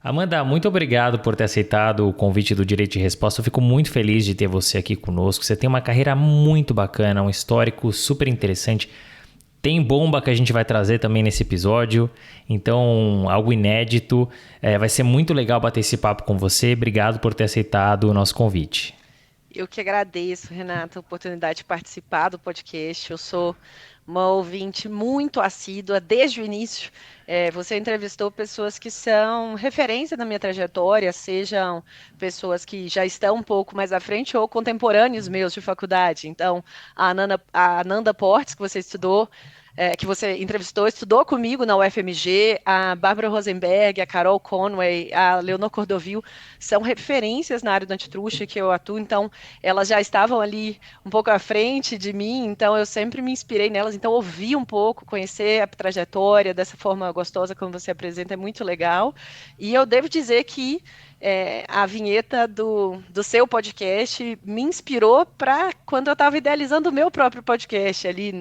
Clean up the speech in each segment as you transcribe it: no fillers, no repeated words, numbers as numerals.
Amanda, muito obrigado por ter aceitado o convite do Direito de Resposta. Eu fico muito feliz de ter você aqui conosco. Você tem uma carreira muito bacana, um histórico super interessante. Tem bomba que a gente vai trazer também nesse episódio, então algo inédito. Vai ser muito legal bater esse papo com você. Obrigado por ter aceitado o nosso convite. Eu que agradeço, Renata, a oportunidade de participar do podcast. Eu sou uma ouvinte muito assídua desde o início. Você entrevistou pessoas que são referência na minha trajetória, sejam pessoas que já estão um pouco mais à frente ou contemporâneos meus de faculdade. Então, a Ananda Portes, que você estudou, que você entrevistou, estudou comigo na UFMG, a Bárbara Rosenberg, a Carol Conway, a Leonor Cordovil, são referências na área do antitruste que eu atuo, então elas já estavam ali um pouco à frente de mim, então eu sempre me inspirei nelas, então ouvi um pouco, conhecer a trajetória dessa forma gostosa como você apresenta é muito legal, e eu devo dizer que a vinheta do seu podcast me inspirou para quando eu estava idealizando o meu próprio podcast ali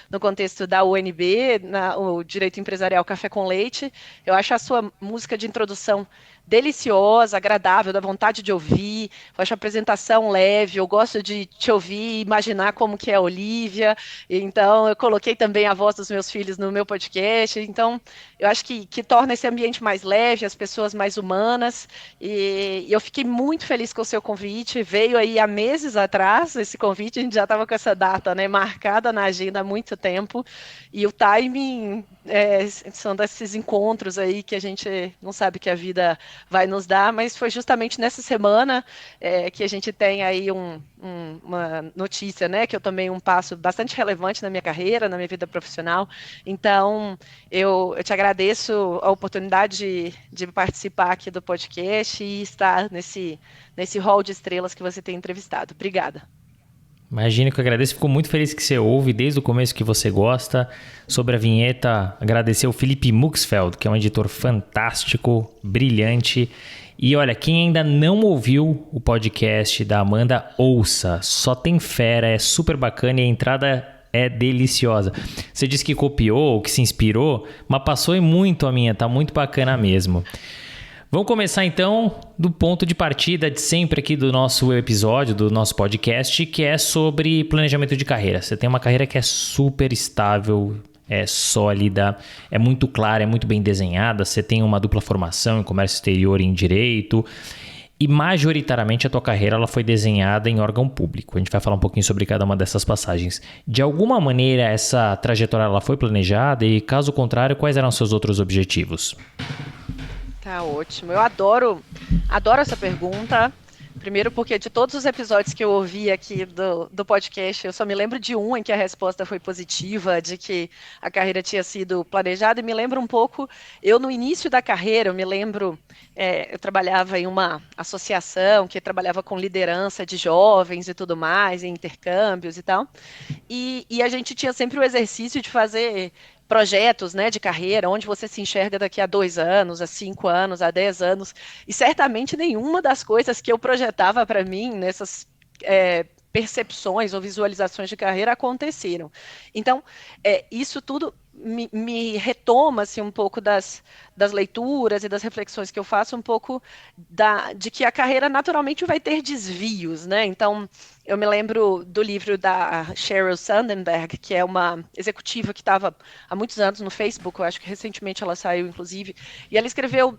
no contexto da UNB, o Direito Empresarial Café com Leite. Eu acho a sua música de introdução deliciosa, agradável, dá vontade de ouvir. Eu acho a apresentação leve, eu gosto de te ouvir, imaginar como que é a Olivia. Então, eu coloquei também a voz dos meus filhos no meu podcast. Então, eu acho que torna esse ambiente mais leve, as pessoas mais humanas. E eu fiquei muito feliz com o seu convite. Veio aí há meses atrás esse convite, a gente já estava com essa data, né, marcada na agenda há muito tempo. E o timing são desses encontros aí que a gente não sabe que a vida vai nos dar, mas foi justamente nessa semana que a gente tem aí uma notícia, né, que eu tomei um passo bastante relevante na minha carreira, na minha vida profissional. Então, eu te agradeço a oportunidade de participar aqui do podcast e estar nesse hall de estrelas que você tem entrevistado. Obrigada. Imagino que eu agradeço, fico muito feliz que você ouve desde o começo que você gosta. Sobre a vinheta, agradecer o Felipe Muxfeld, que é um editor fantástico, brilhante. E olha, quem ainda não ouviu o podcast da Amanda, ouça. Só tem fera, é super bacana e a entrada é deliciosa. Você disse que copiou, que se inspirou, mas passou em muito a minha, tá muito bacana mesmo. Vamos começar então do ponto de partida de sempre aqui do nosso episódio, do nosso podcast, que é sobre planejamento de carreira. Você tem uma carreira que é super estável, é sólida, é muito clara, é muito bem desenhada. Você tem uma dupla formação em comércio exterior e em direito. E majoritariamente a tua carreira ela foi desenhada em órgão público. A gente vai falar um pouquinho sobre cada uma dessas passagens. De alguma maneira essa trajetória ela foi planejada e caso contrário, quais eram seus outros objetivos? Tá ótimo. Eu adoro essa pergunta. Primeiro, porque de todos os episódios que eu ouvi aqui do podcast, eu só me lembro de um em que a resposta foi positiva, de que a carreira tinha sido planejada, e me lembro um pouco, eu no início da carreira, eu me lembro, eu trabalhava em uma associação que trabalhava com liderança de jovens e tudo mais, em intercâmbios e tal, e a gente tinha sempre o exercício de fazer projetos, né, de carreira, onde você se enxerga daqui a 2 anos, a 5 anos, a 10 anos, e certamente nenhuma das coisas que eu projetava para mim nessas percepções ou visualizações de carreira aconteceram. Então, isso tudo me retoma assim, um pouco das leituras e das reflexões que eu faço, um pouco de que a carreira naturalmente vai ter desvios, né? Então, eu me lembro do livro da Sheryl Sandberg, que é uma executiva que estava há muitos anos no Facebook, eu acho que recentemente ela saiu, inclusive, e ela escreveu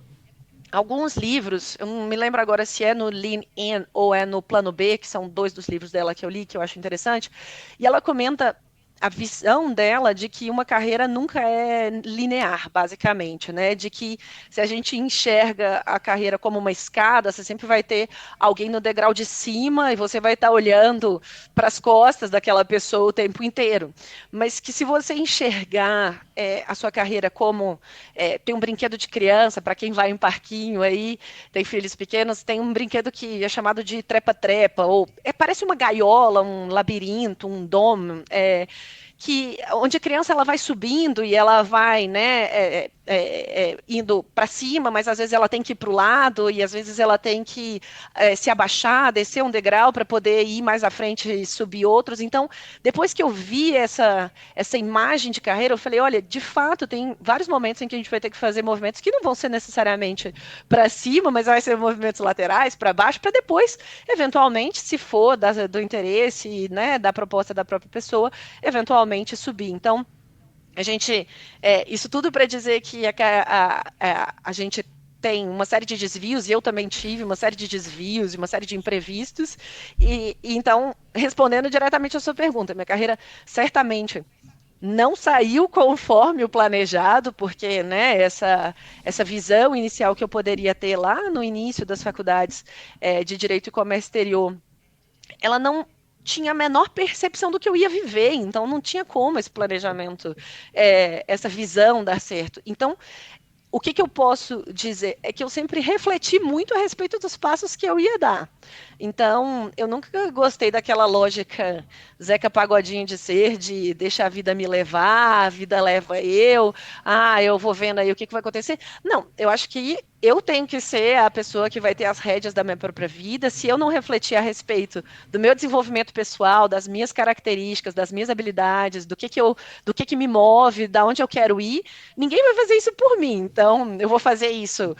alguns livros, eu não me lembro agora se é no Lean In ou é no Plano B, que são dois dos livros dela que eu li, que eu acho interessante, e ela comenta a visão dela de que uma carreira nunca é linear, basicamente, né? De que se a gente enxerga a carreira como uma escada, você sempre vai ter alguém no degrau de cima e você vai estar olhando para as costas daquela pessoa o tempo inteiro. Mas que se você enxergar a sua carreira como tem um brinquedo de criança, para quem vai em parquinho aí, tem filhos pequenos, tem um brinquedo que é chamado de trepa-trepa, ou parece uma gaiola, um labirinto, um domo, onde a criança ela vai subindo e ela vai, né, indo para cima, mas às vezes ela tem que ir para o lado, e às vezes ela tem que se abaixar, descer um degrau para poder ir mais à frente e subir outros. Então, depois que eu vi essa imagem de carreira, eu falei, olha, de fato, tem vários momentos em que a gente vai ter que fazer movimentos que não vão ser necessariamente para cima, mas vai ser movimentos laterais, para baixo, para depois, eventualmente, se for do interesse, né, da proposta da própria pessoa, eventualmente subir. Então, isso tudo para dizer que a gente tem uma série de desvios, e eu também tive uma série de desvios, uma série de imprevistos, e então, respondendo diretamente a sua pergunta, minha carreira certamente não saiu conforme o planejado, porque, né, essa visão inicial que eu poderia ter lá no início das faculdades de Direito e Comércio Exterior, ela não tinha a menor percepção do que eu ia viver, então não tinha como esse planejamento, essa visão dar certo. Então, o que eu posso dizer é que eu sempre refleti muito a respeito dos passos que eu ia dar. Então, eu nunca gostei daquela lógica Zeca Pagodinho de ser, de deixar a vida me levar, a vida leva eu vou vendo aí o que vai acontecer. Não, eu acho que eu tenho que ser a pessoa que vai ter as rédeas da minha própria vida. Se eu não refletir a respeito do meu desenvolvimento pessoal, das minhas características, das minhas habilidades, do que me move, da onde eu quero ir, ninguém vai fazer isso por mim. Então, eu vou fazer isso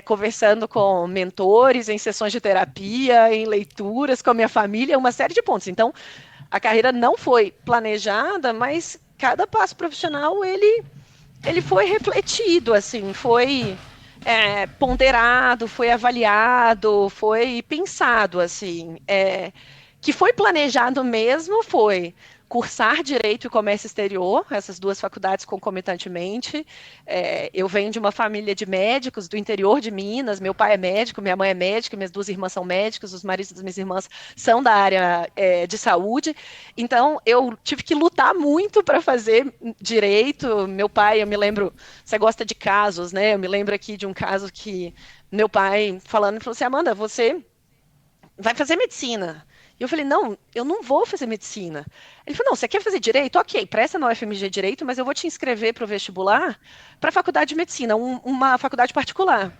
conversando com mentores, em sessões de terapia, em leituras com a minha família, uma série de pontos. Então, a carreira não foi planejada, mas cada passo profissional ele foi refletido, assim, foi ponderado, foi avaliado, foi pensado, assim. Que foi planejado mesmo foi cursar Direito e Comércio Exterior, essas duas faculdades concomitantemente. Eu venho de uma família de médicos do interior de Minas, meu pai é médico, minha mãe é médica, minhas duas irmãs são médicos, os maridos das minhas irmãs são da área de saúde, então eu tive que lutar muito para fazer Direito. Meu pai, eu me lembro, você gosta de casos, né? Eu me lembro aqui de um caso que meu pai falou assim, Amanda, você vai fazer medicina. E eu falei, não, eu não vou fazer medicina. Ele falou, não, você quer fazer direito? Ok, presta na UFMG Direito, mas eu vou te inscrever para o vestibular para a faculdade de medicina, uma faculdade particular.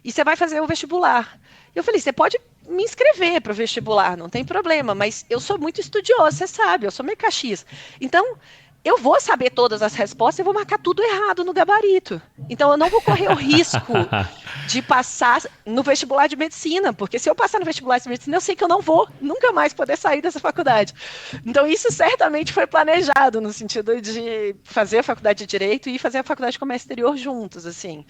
E você vai fazer o vestibular. E eu falei, você pode me inscrever para o vestibular, não tem problema, mas eu sou muito estudiosa, você sabe, eu sou meio caxias. Então, eu vou saber todas as respostas e vou marcar tudo errado no gabarito. Então, eu não vou correr o risco de passar no vestibular de medicina, porque se eu passar no vestibular de medicina, eu sei que eu não vou nunca mais poder sair dessa faculdade. Então, isso certamente foi planejado, no sentido de fazer a faculdade de Direito e fazer a faculdade de Comércio Exterior juntos, assim.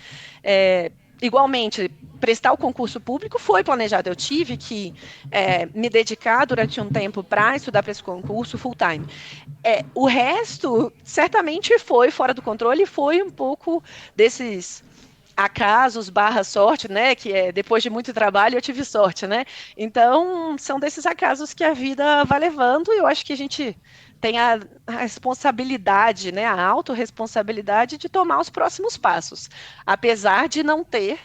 Igualmente, prestar o concurso público foi planejado. Eu tive que me dedicar durante um tempo para estudar para esse concurso full time. O resto, certamente, foi fora do controle, foi um pouco desses acasos / sorte, né? Que depois de muito trabalho eu tive sorte, né? Então, são desses acasos que a vida vai levando, e eu acho que a gente tem a responsabilidade, né, a autorresponsabilidade de tomar os próximos passos, apesar de não ter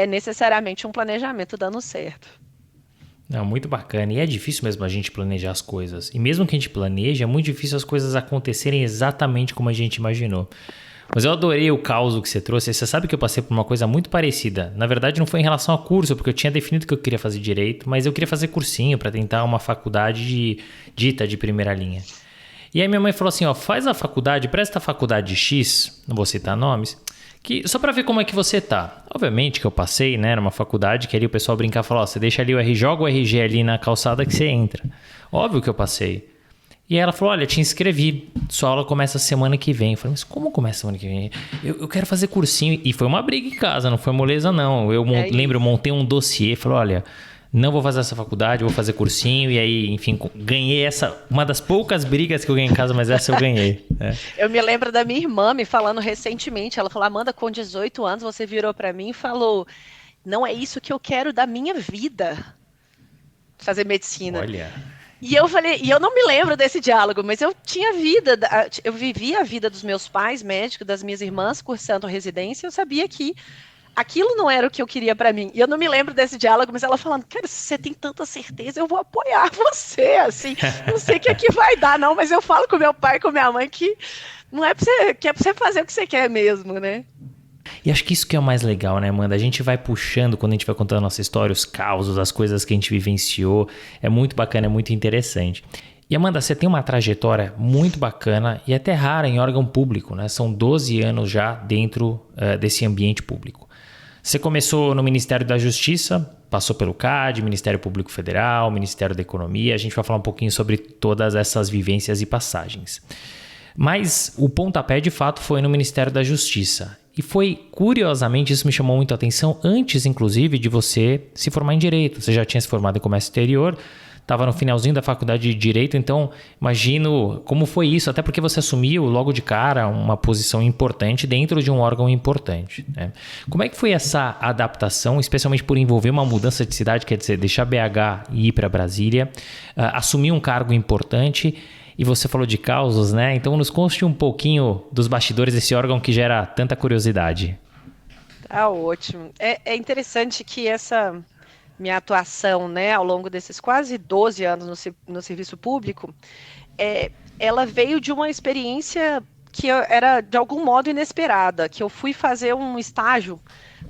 necessariamente um planejamento dando certo. Não, muito bacana. E é difícil mesmo a gente planejar as coisas. E mesmo que a gente planeje, é muito difícil as coisas acontecerem exatamente como a gente imaginou. Mas eu adorei o caos que você trouxe. Você sabe que eu passei por uma coisa muito parecida. Na verdade, não foi em relação a curso, porque eu tinha definido que eu queria fazer direito, mas eu queria fazer cursinho para tentar uma faculdade dita de primeira linha. E aí minha mãe falou assim, ó, faz a faculdade, presta a faculdade X, não vou citar nomes, que, só para ver como é que você tá. Obviamente que eu passei, né, numa faculdade que ali o pessoal brincava e falava, ó, você deixa ali joga o RG ali na calçada que você entra. Óbvio que eu passei. E aí ela falou, olha, te inscrevi, sua aula começa semana que vem. Eu falei, mas como começa semana que vem? Eu quero fazer cursinho. E foi uma briga em casa, não foi moleza não. Eu montei um dossiê, falei, olha, não vou fazer essa faculdade, vou fazer cursinho. E aí, enfim, ganhei uma das poucas brigas que eu ganhei em casa, mas essa eu ganhei. Eu me lembro da minha irmã me falando recentemente, ela falou, Amanda, com 18 anos você virou para mim e falou, não é isso que eu quero da minha vida, fazer medicina. Olha... E eu falei, e eu não me lembro desse diálogo, mas eu tinha vida, eu vivia a vida dos meus pais médicos, das minhas irmãs cursando residência, eu sabia que aquilo não era o que eu queria para mim. E eu não me lembro desse diálogo, mas ela falando, cara, se você tem tanta certeza, eu vou apoiar você, assim. Não sei o que é que vai dar, não, mas eu falo com meu pai, com minha mãe, que não é pra você, que é pra você fazer o que você quer mesmo, né? E acho que isso que é o mais legal, né, Amanda? A gente vai puxando, quando a gente vai contando a nossa história, os causos, as coisas que a gente vivenciou. É muito bacana, é muito interessante. E Amanda, você tem uma trajetória muito bacana e até rara em órgão público, né? São 12 anos já dentro desse ambiente público. Você começou no Ministério da Justiça, passou pelo CAD, Ministério Público Federal, Ministério da Economia. A gente vai falar um pouquinho sobre todas essas vivências e passagens. Mas o pontapé, de fato, foi no Ministério da Justiça. E foi, curiosamente, isso me chamou muito a atenção, antes, inclusive, de você se formar em Direito. Você já tinha se formado em Comércio Exterior, estava no finalzinho da faculdade de Direito, então imagino como foi isso, até porque você assumiu logo de cara uma posição importante dentro de um órgão importante, né? Como é que foi essa adaptação, especialmente por envolver uma mudança de cidade, quer dizer, deixar BH e ir para Brasília, assumir um cargo importante, e você falou de causos, né? Então nos conte um pouquinho dos bastidores desse órgão que gera tanta curiosidade. Tá ótimo. É interessante que essa minha atuação, né, ao longo desses quase 12 anos no serviço público, ela veio de uma experiência que era de algum modo inesperada, que eu fui fazer um estágio,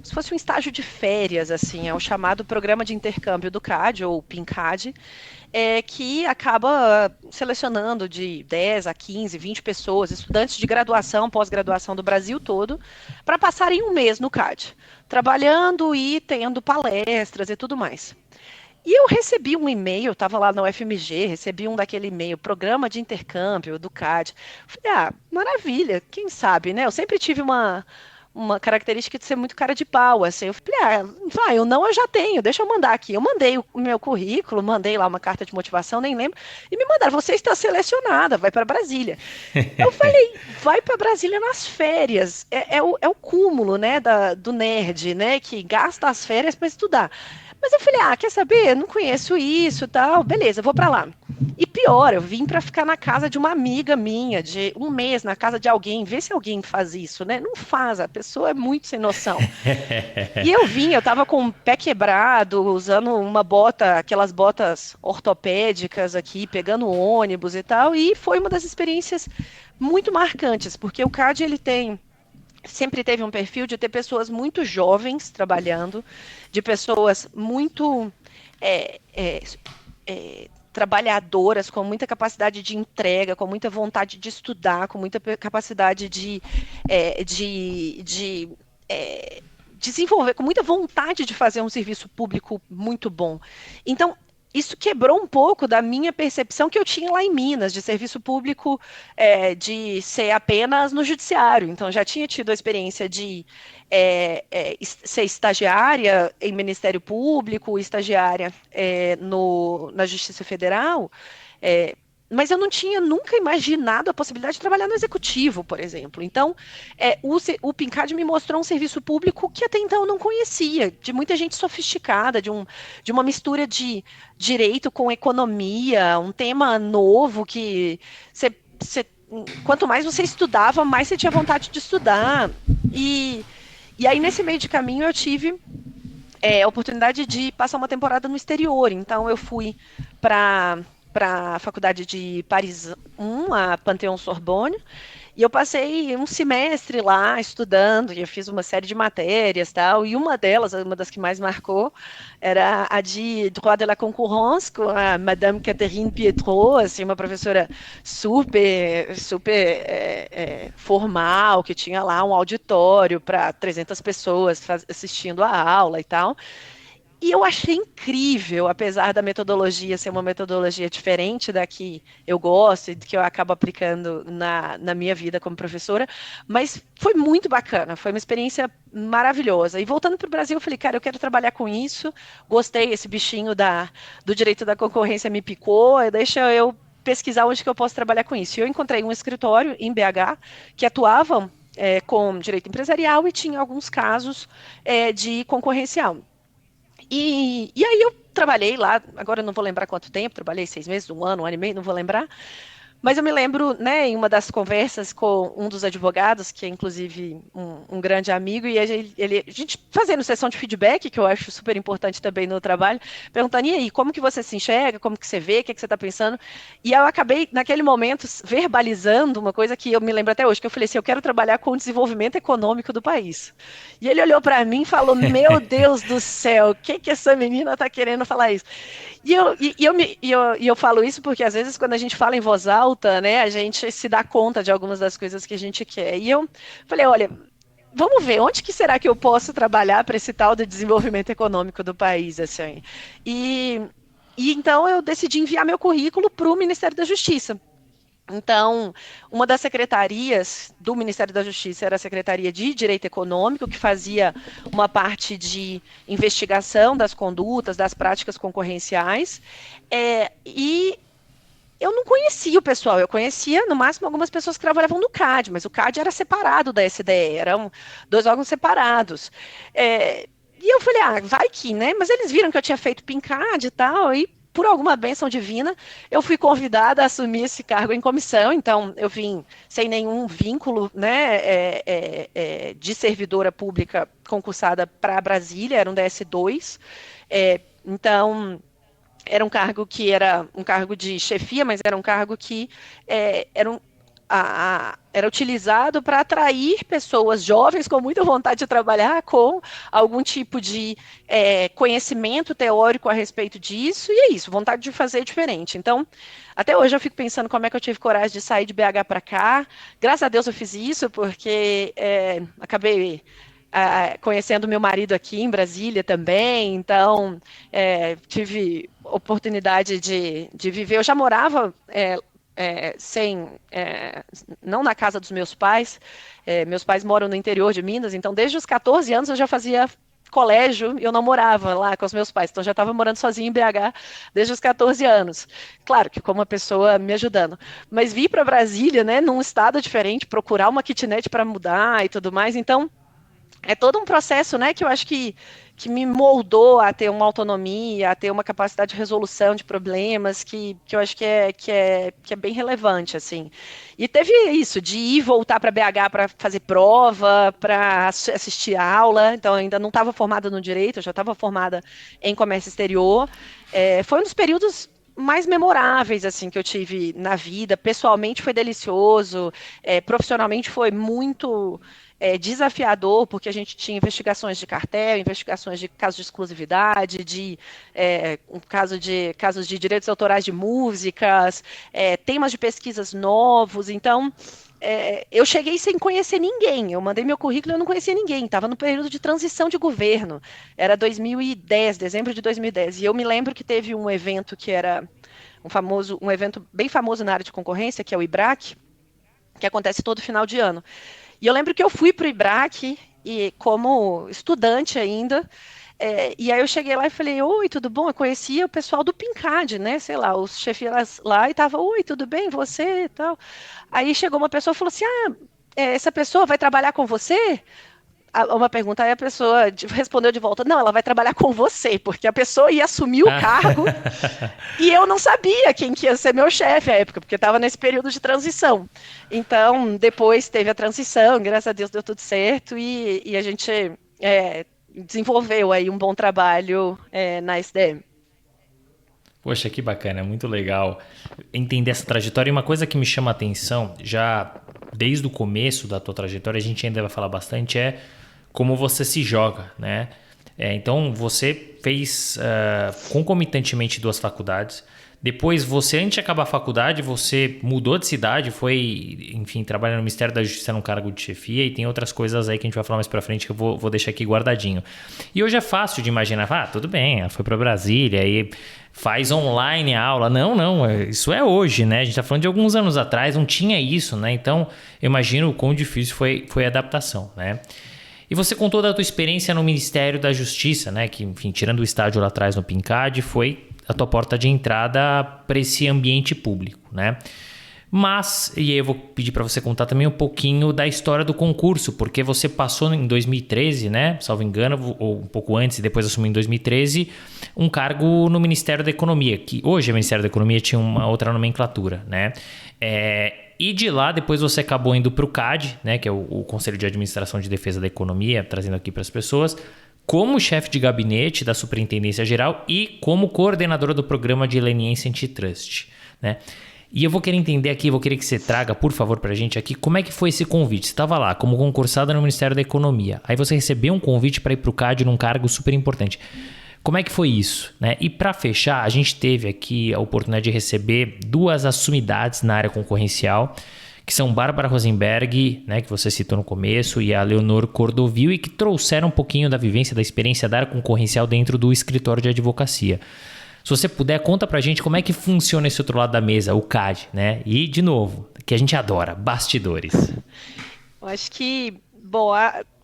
se fosse um estágio de férias, assim, é o chamado Programa de Intercâmbio do CAD, ou PINCAD, que acaba selecionando de 10 a 15, 20 pessoas, estudantes de graduação, pós-graduação do Brasil todo, para passarem um mês no CAD, trabalhando e tendo palestras e tudo mais. E eu recebi um e-mail, estava lá na UFMG, recebi um daquele e-mail, programa de intercâmbio do CAD. Falei, maravilha, quem sabe, né? Eu sempre tive uma característica de ser muito cara de pau, assim. Eu falei, vai, eu já tenho, deixa eu mandar aqui. Eu mandei o meu currículo, mandei lá uma carta de motivação, nem lembro, e me mandaram, você está selecionada, vai para Brasília. Eu falei, vai para Brasília nas férias. É o cúmulo, né, do nerd, né, que gasta as férias para estudar. Mas eu falei, quer saber? Não conheço isso, tal. Beleza, vou para lá. E pior, eu vim para ficar na casa de uma amiga minha, de um mês na casa de alguém, ver se alguém faz isso, né? Não faz, a pessoa é muito sem noção. E eu tava com o pé quebrado, usando uma bota, aquelas botas ortopédicas aqui, pegando ônibus e tal, e foi uma das experiências muito marcantes, porque o CAD, ele sempre teve um perfil de ter pessoas muito jovens trabalhando, de pessoas muito trabalhadoras, com muita capacidade de entrega, com muita vontade de estudar, com muita capacidade de desenvolver, com muita vontade de fazer um serviço público muito bom. Então, isso quebrou um pouco da minha percepção que eu tinha lá em Minas, de serviço público, de ser apenas no judiciário. Então, já tinha tido a experiência de ser estagiária em Ministério Público, estagiária na Justiça Federal, mas eu não tinha nunca imaginado a possibilidade de trabalhar no executivo, por exemplo. Então, o PINCAD me mostrou um serviço público que até então eu não conhecia, de muita gente sofisticada, de uma mistura de direito com economia, um tema novo que quanto mais você estudava, mais você tinha vontade de estudar. E aí, nesse meio de caminho, eu tive a oportunidade de passar uma temporada no exterior. Então, eu fui para a faculdade de Paris 1, a Panthéon-Sorbonne, e eu passei um semestre lá estudando, e eu fiz uma série de matérias e tal, e uma delas, uma das que mais marcou, era a de Droit de la Concurrence, com a Madame Catherine Pietro, assim, uma professora super, super formal, que tinha lá um auditório para 300 pessoas assistindo a aula e tal. E eu achei incrível, apesar da metodologia ser uma metodologia diferente da que eu gosto e que eu acabo aplicando na minha vida como professora, mas foi muito bacana, foi uma experiência maravilhosa. E voltando para o Brasil, eu falei, cara, eu quero trabalhar com isso, gostei, esse bichinho do direito da concorrência me picou, deixa eu pesquisar onde que eu posso trabalhar com isso. E eu encontrei um escritório em BH que atuava com direito empresarial e tinha alguns casos de concorrencial. E aí eu trabalhei lá, agora eu não vou lembrar quanto tempo, trabalhei 6 meses, um ano e meio, não vou lembrar, Mas eu me lembro, né, em uma das conversas com um dos advogados, que é inclusive um grande amigo, e a gente fazendo sessão de feedback, que eu acho super importante também no trabalho, perguntando, e aí, como que você se enxerga, como que você vê, o que, é que você está pensando? E eu acabei, naquele momento, verbalizando uma coisa que eu me lembro até hoje, que eu falei assim, eu quero trabalhar com o desenvolvimento econômico do país. E ele olhou para mim e falou, meu Deus do céu, o que que essa menina está querendo falar isso? E eu falo isso porque às vezes quando a gente fala em voz alta, né, a gente se dá conta de algumas das coisas que a gente quer. E eu falei, olha, vamos ver, onde que será que eu posso trabalhar para esse tal de desenvolvimento econômico do país, assim? E, e então eu decidi enviar meu currículo para o Ministério da Justiça. Então, uma das secretarias do Ministério da Justiça era a Secretaria de Direito Econômico, que fazia uma parte de investigação das condutas, das práticas concorrenciais, e eu não conhecia o pessoal, eu conhecia, no máximo, algumas pessoas que trabalhavam no CAD, mas o CAD era separado da SDE, eram dois órgãos separados. E eu falei, vai que, né? Mas eles viram que eu tinha feito PINCAD e tal, e por alguma bênção divina, eu fui convidada a assumir esse cargo em comissão, então eu vim sem nenhum vínculo, né, de servidora pública concursada para Brasília, era um DS2, então era um cargo que era um cargo de chefia, mas era um cargo que era utilizado para atrair pessoas jovens com muita vontade de trabalhar, com algum tipo de conhecimento teórico a respeito disso, e é isso, vontade de fazer diferente. Então, até hoje eu fico pensando como é que eu tive coragem de sair de BH para cá. Graças a Deus eu fiz isso, porque acabei conhecendo meu marido aqui em Brasília também, então tive oportunidade de viver. Eu já morava não na casa dos meus pais. Meus pais moram no interior de Minas, então desde os 14 anos eu já fazia colégio e eu não morava lá com os meus pais, então eu já estava morando sozinha em BH desde os 14 anos. Claro que como uma pessoa me ajudando. Mas vir para Brasília, né, num estado diferente, procurar uma kitnet para mudar e tudo mais, então é todo um processo, né, que eu acho que me moldou a ter uma autonomia, a ter uma capacidade de resolução de problemas, que eu acho que é bem relevante, assim. E teve isso, de ir e voltar para BH para fazer prova, para assistir aula, então eu ainda não estava formada no direito, eu já estava formada em comércio exterior. Foi um dos períodos mais memoráveis assim que eu tive na vida. Pessoalmente foi delicioso, profissionalmente foi muito desafiador, porque a gente tinha investigações de cartel, investigações de casos de exclusividade, casos de direitos autorais de músicas, temas de pesquisas novos. Então, eu cheguei sem conhecer ninguém. Eu mandei meu currículo e eu não conhecia ninguém. Estava no período de transição de governo. Era 2010, dezembro de 2010. E eu me lembro que teve um evento que era um evento bem famoso na área de concorrência, que é o IBRAC, que acontece todo final de ano. E eu lembro que eu fui para o IBRAC, e como estudante ainda, e aí eu cheguei lá e falei, oi, tudo bom? Eu conhecia o pessoal do PINCAD, né? Sei lá, os chefias lá, e tava, oi, tudo bem? Você e tal. Aí chegou uma pessoa e falou assim, essa pessoa vai trabalhar com você? Uma pergunta, aí a pessoa respondeu de volta, não, ela vai trabalhar com você, porque a pessoa ia assumir o cargo e eu não sabia quem que ia ser meu chefe à época, porque estava nesse período de transição. Então, depois teve a transição, graças a Deus deu tudo certo e a gente desenvolveu aí um bom trabalho na SDM. Poxa, que bacana, muito legal entender essa trajetória. E uma coisa que me chama a atenção, já desde o começo da tua trajetória, a gente ainda vai falar bastante, é como você se joga, né? Então, você fez concomitantemente 2 faculdades. Depois, antes de acabar a faculdade, você mudou de cidade, foi, enfim, trabalhar no Ministério da Justiça num cargo de chefia, e tem outras coisas aí que a gente vai falar mais pra frente que eu vou deixar aqui guardadinho. E hoje é fácil de imaginar, tudo bem, foi pra Brasília e faz online a aula. Não, isso é hoje, né? A gente tá falando de alguns anos atrás, não tinha isso, né? Então, eu imagino o quão difícil foi a adaptação, né? E você contou da tua experiência no Ministério da Justiça, né? Que, enfim, tirando o estágio lá atrás no PINCAD, foi a tua porta de entrada para esse ambiente público, né? Mas, e aí eu vou pedir para você contar também um pouquinho da história do concurso, porque você passou em 2013, né? Salvo engano, ou um pouco antes e depois assumiu em 2013, um cargo no Ministério da Economia, que hoje o Ministério da Economia tinha uma outra nomenclatura, né? E de lá, depois você acabou indo para o CAD, né? Que é o Conselho de Administração de Defesa da Economia, trazendo aqui para as pessoas, como chefe de gabinete da Superintendência Geral e como coordenadora do programa de leniência antitrust, né? E eu vou querer entender aqui, vou querer que você traga, por favor, pra gente aqui, como é que foi esse convite? Você estava lá como concursada no Ministério da Economia, aí você recebeu um convite para ir pro CAD num cargo super importante. Como é que foi isso, né? E para fechar, a gente teve aqui a oportunidade de receber duas assumidades na área concorrencial, que são Bárbara Rosenberg, né, que você citou no começo, e a Leonor Cordovil, e que trouxeram um pouquinho da vivência, da experiência da área concorrencial dentro do escritório de advocacia. Se você puder, conta pra gente como é que funciona esse outro lado da mesa, o CAD, né? E, de novo, que a gente adora, bastidores. Eu acho que, bom,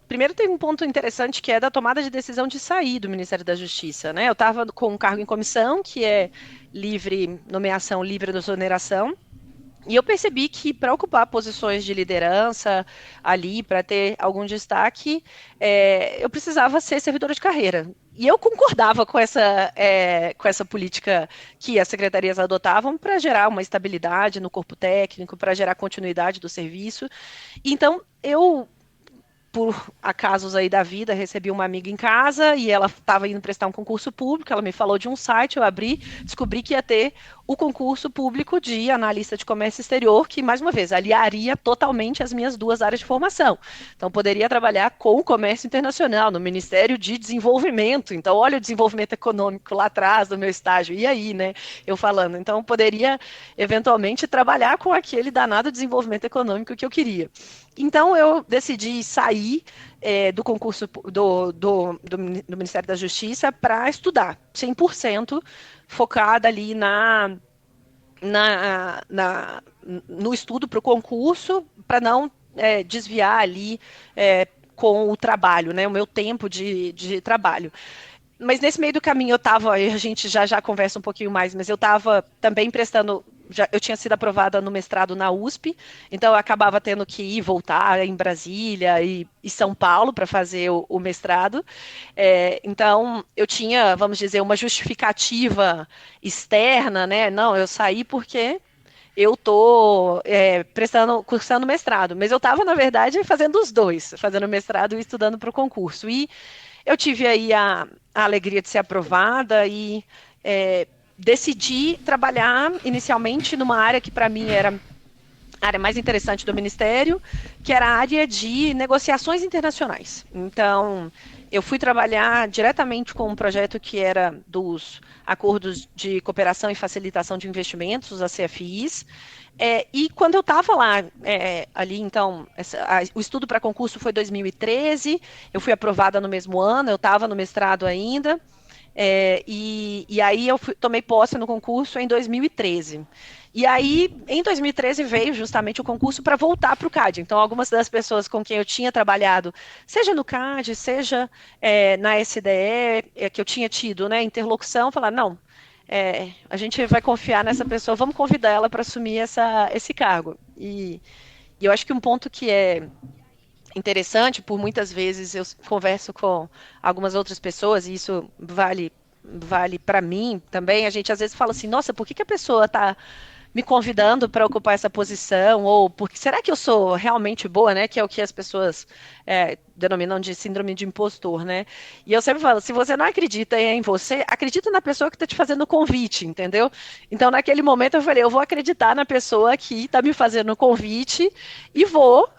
primeiro tem um ponto interessante que é da tomada de decisão de sair do Ministério da Justiça, né? Eu estava com um cargo em comissão, que é livre, nomeação livre de exoneração, e eu percebi que para ocupar posições de liderança ali, para ter algum destaque, eu precisava ser servidora de carreira. E eu concordava com essa política que as secretarias adotavam para gerar uma estabilidade no corpo técnico, para gerar continuidade do serviço. Então, eu por acasos aí da vida, recebi uma amiga em casa e ela estava indo prestar um concurso público, ela me falou de um site, eu abri, descobri que ia ter o concurso público de analista de comércio exterior, que, mais uma vez, aliaria totalmente as minhas duas áreas de formação. Então, poderia trabalhar com o comércio internacional, no Ministério de Desenvolvimento. Então, olha o desenvolvimento econômico lá atrás do meu estágio. E aí, né, eu falando. Então, poderia, eventualmente, trabalhar com aquele danado desenvolvimento econômico que eu queria. Então, eu decidi sair do concurso do Ministério da Justiça para estudar 100% focada ali no estudo para o concurso, para não desviar ali com o trabalho, né, o meu tempo de trabalho. Mas nesse meio do caminho a gente já conversa um pouquinho mais, mas eu estava também prestando, eu tinha sido aprovada no mestrado na USP, então eu acabava tendo que ir voltar em Brasília e São Paulo para fazer o mestrado. Então eu tinha, vamos dizer, uma justificativa externa, né? Não, eu saí porque eu estou cursando mestrado, mas eu estava, na verdade, fazendo os dois, fazendo mestrado e estudando para o concurso. E eu tive aí a alegria de ser aprovada e decidi trabalhar inicialmente numa área que para mim era a área mais interessante do Ministério, que era a área de negociações internacionais. Então, eu fui trabalhar diretamente com um projeto que era dos Acordos de Cooperação e Facilitação de Investimentos, os ACFIs, e quando eu estava lá, ali, então, o estudo para concurso foi 2013, eu fui aprovada no mesmo ano, eu estava no mestrado ainda, e aí eu tomei posse no concurso em 2013. E aí, em 2013, veio justamente o concurso para voltar para o CAD. Então, algumas das pessoas com quem eu tinha trabalhado, seja no CAD, seja na SDE, que eu tinha tido, né, interlocução, falaram, não, a gente vai confiar nessa pessoa, vamos convidar ela para assumir esse cargo. E eu acho que um ponto que é interessante, por muitas vezes eu converso com algumas outras pessoas, e isso vale para mim também, a gente às vezes fala assim, nossa, por que a pessoa está me convidando para ocupar essa posição, ou porque será que eu sou realmente boa, né? Que é o que as pessoas denominam de síndrome de impostor, né? E eu sempre falo, se você não acredita em você, acredita na pessoa que está te fazendo o convite, entendeu? Então, naquele momento, eu falei, eu vou acreditar na pessoa que está me fazendo o convite e vou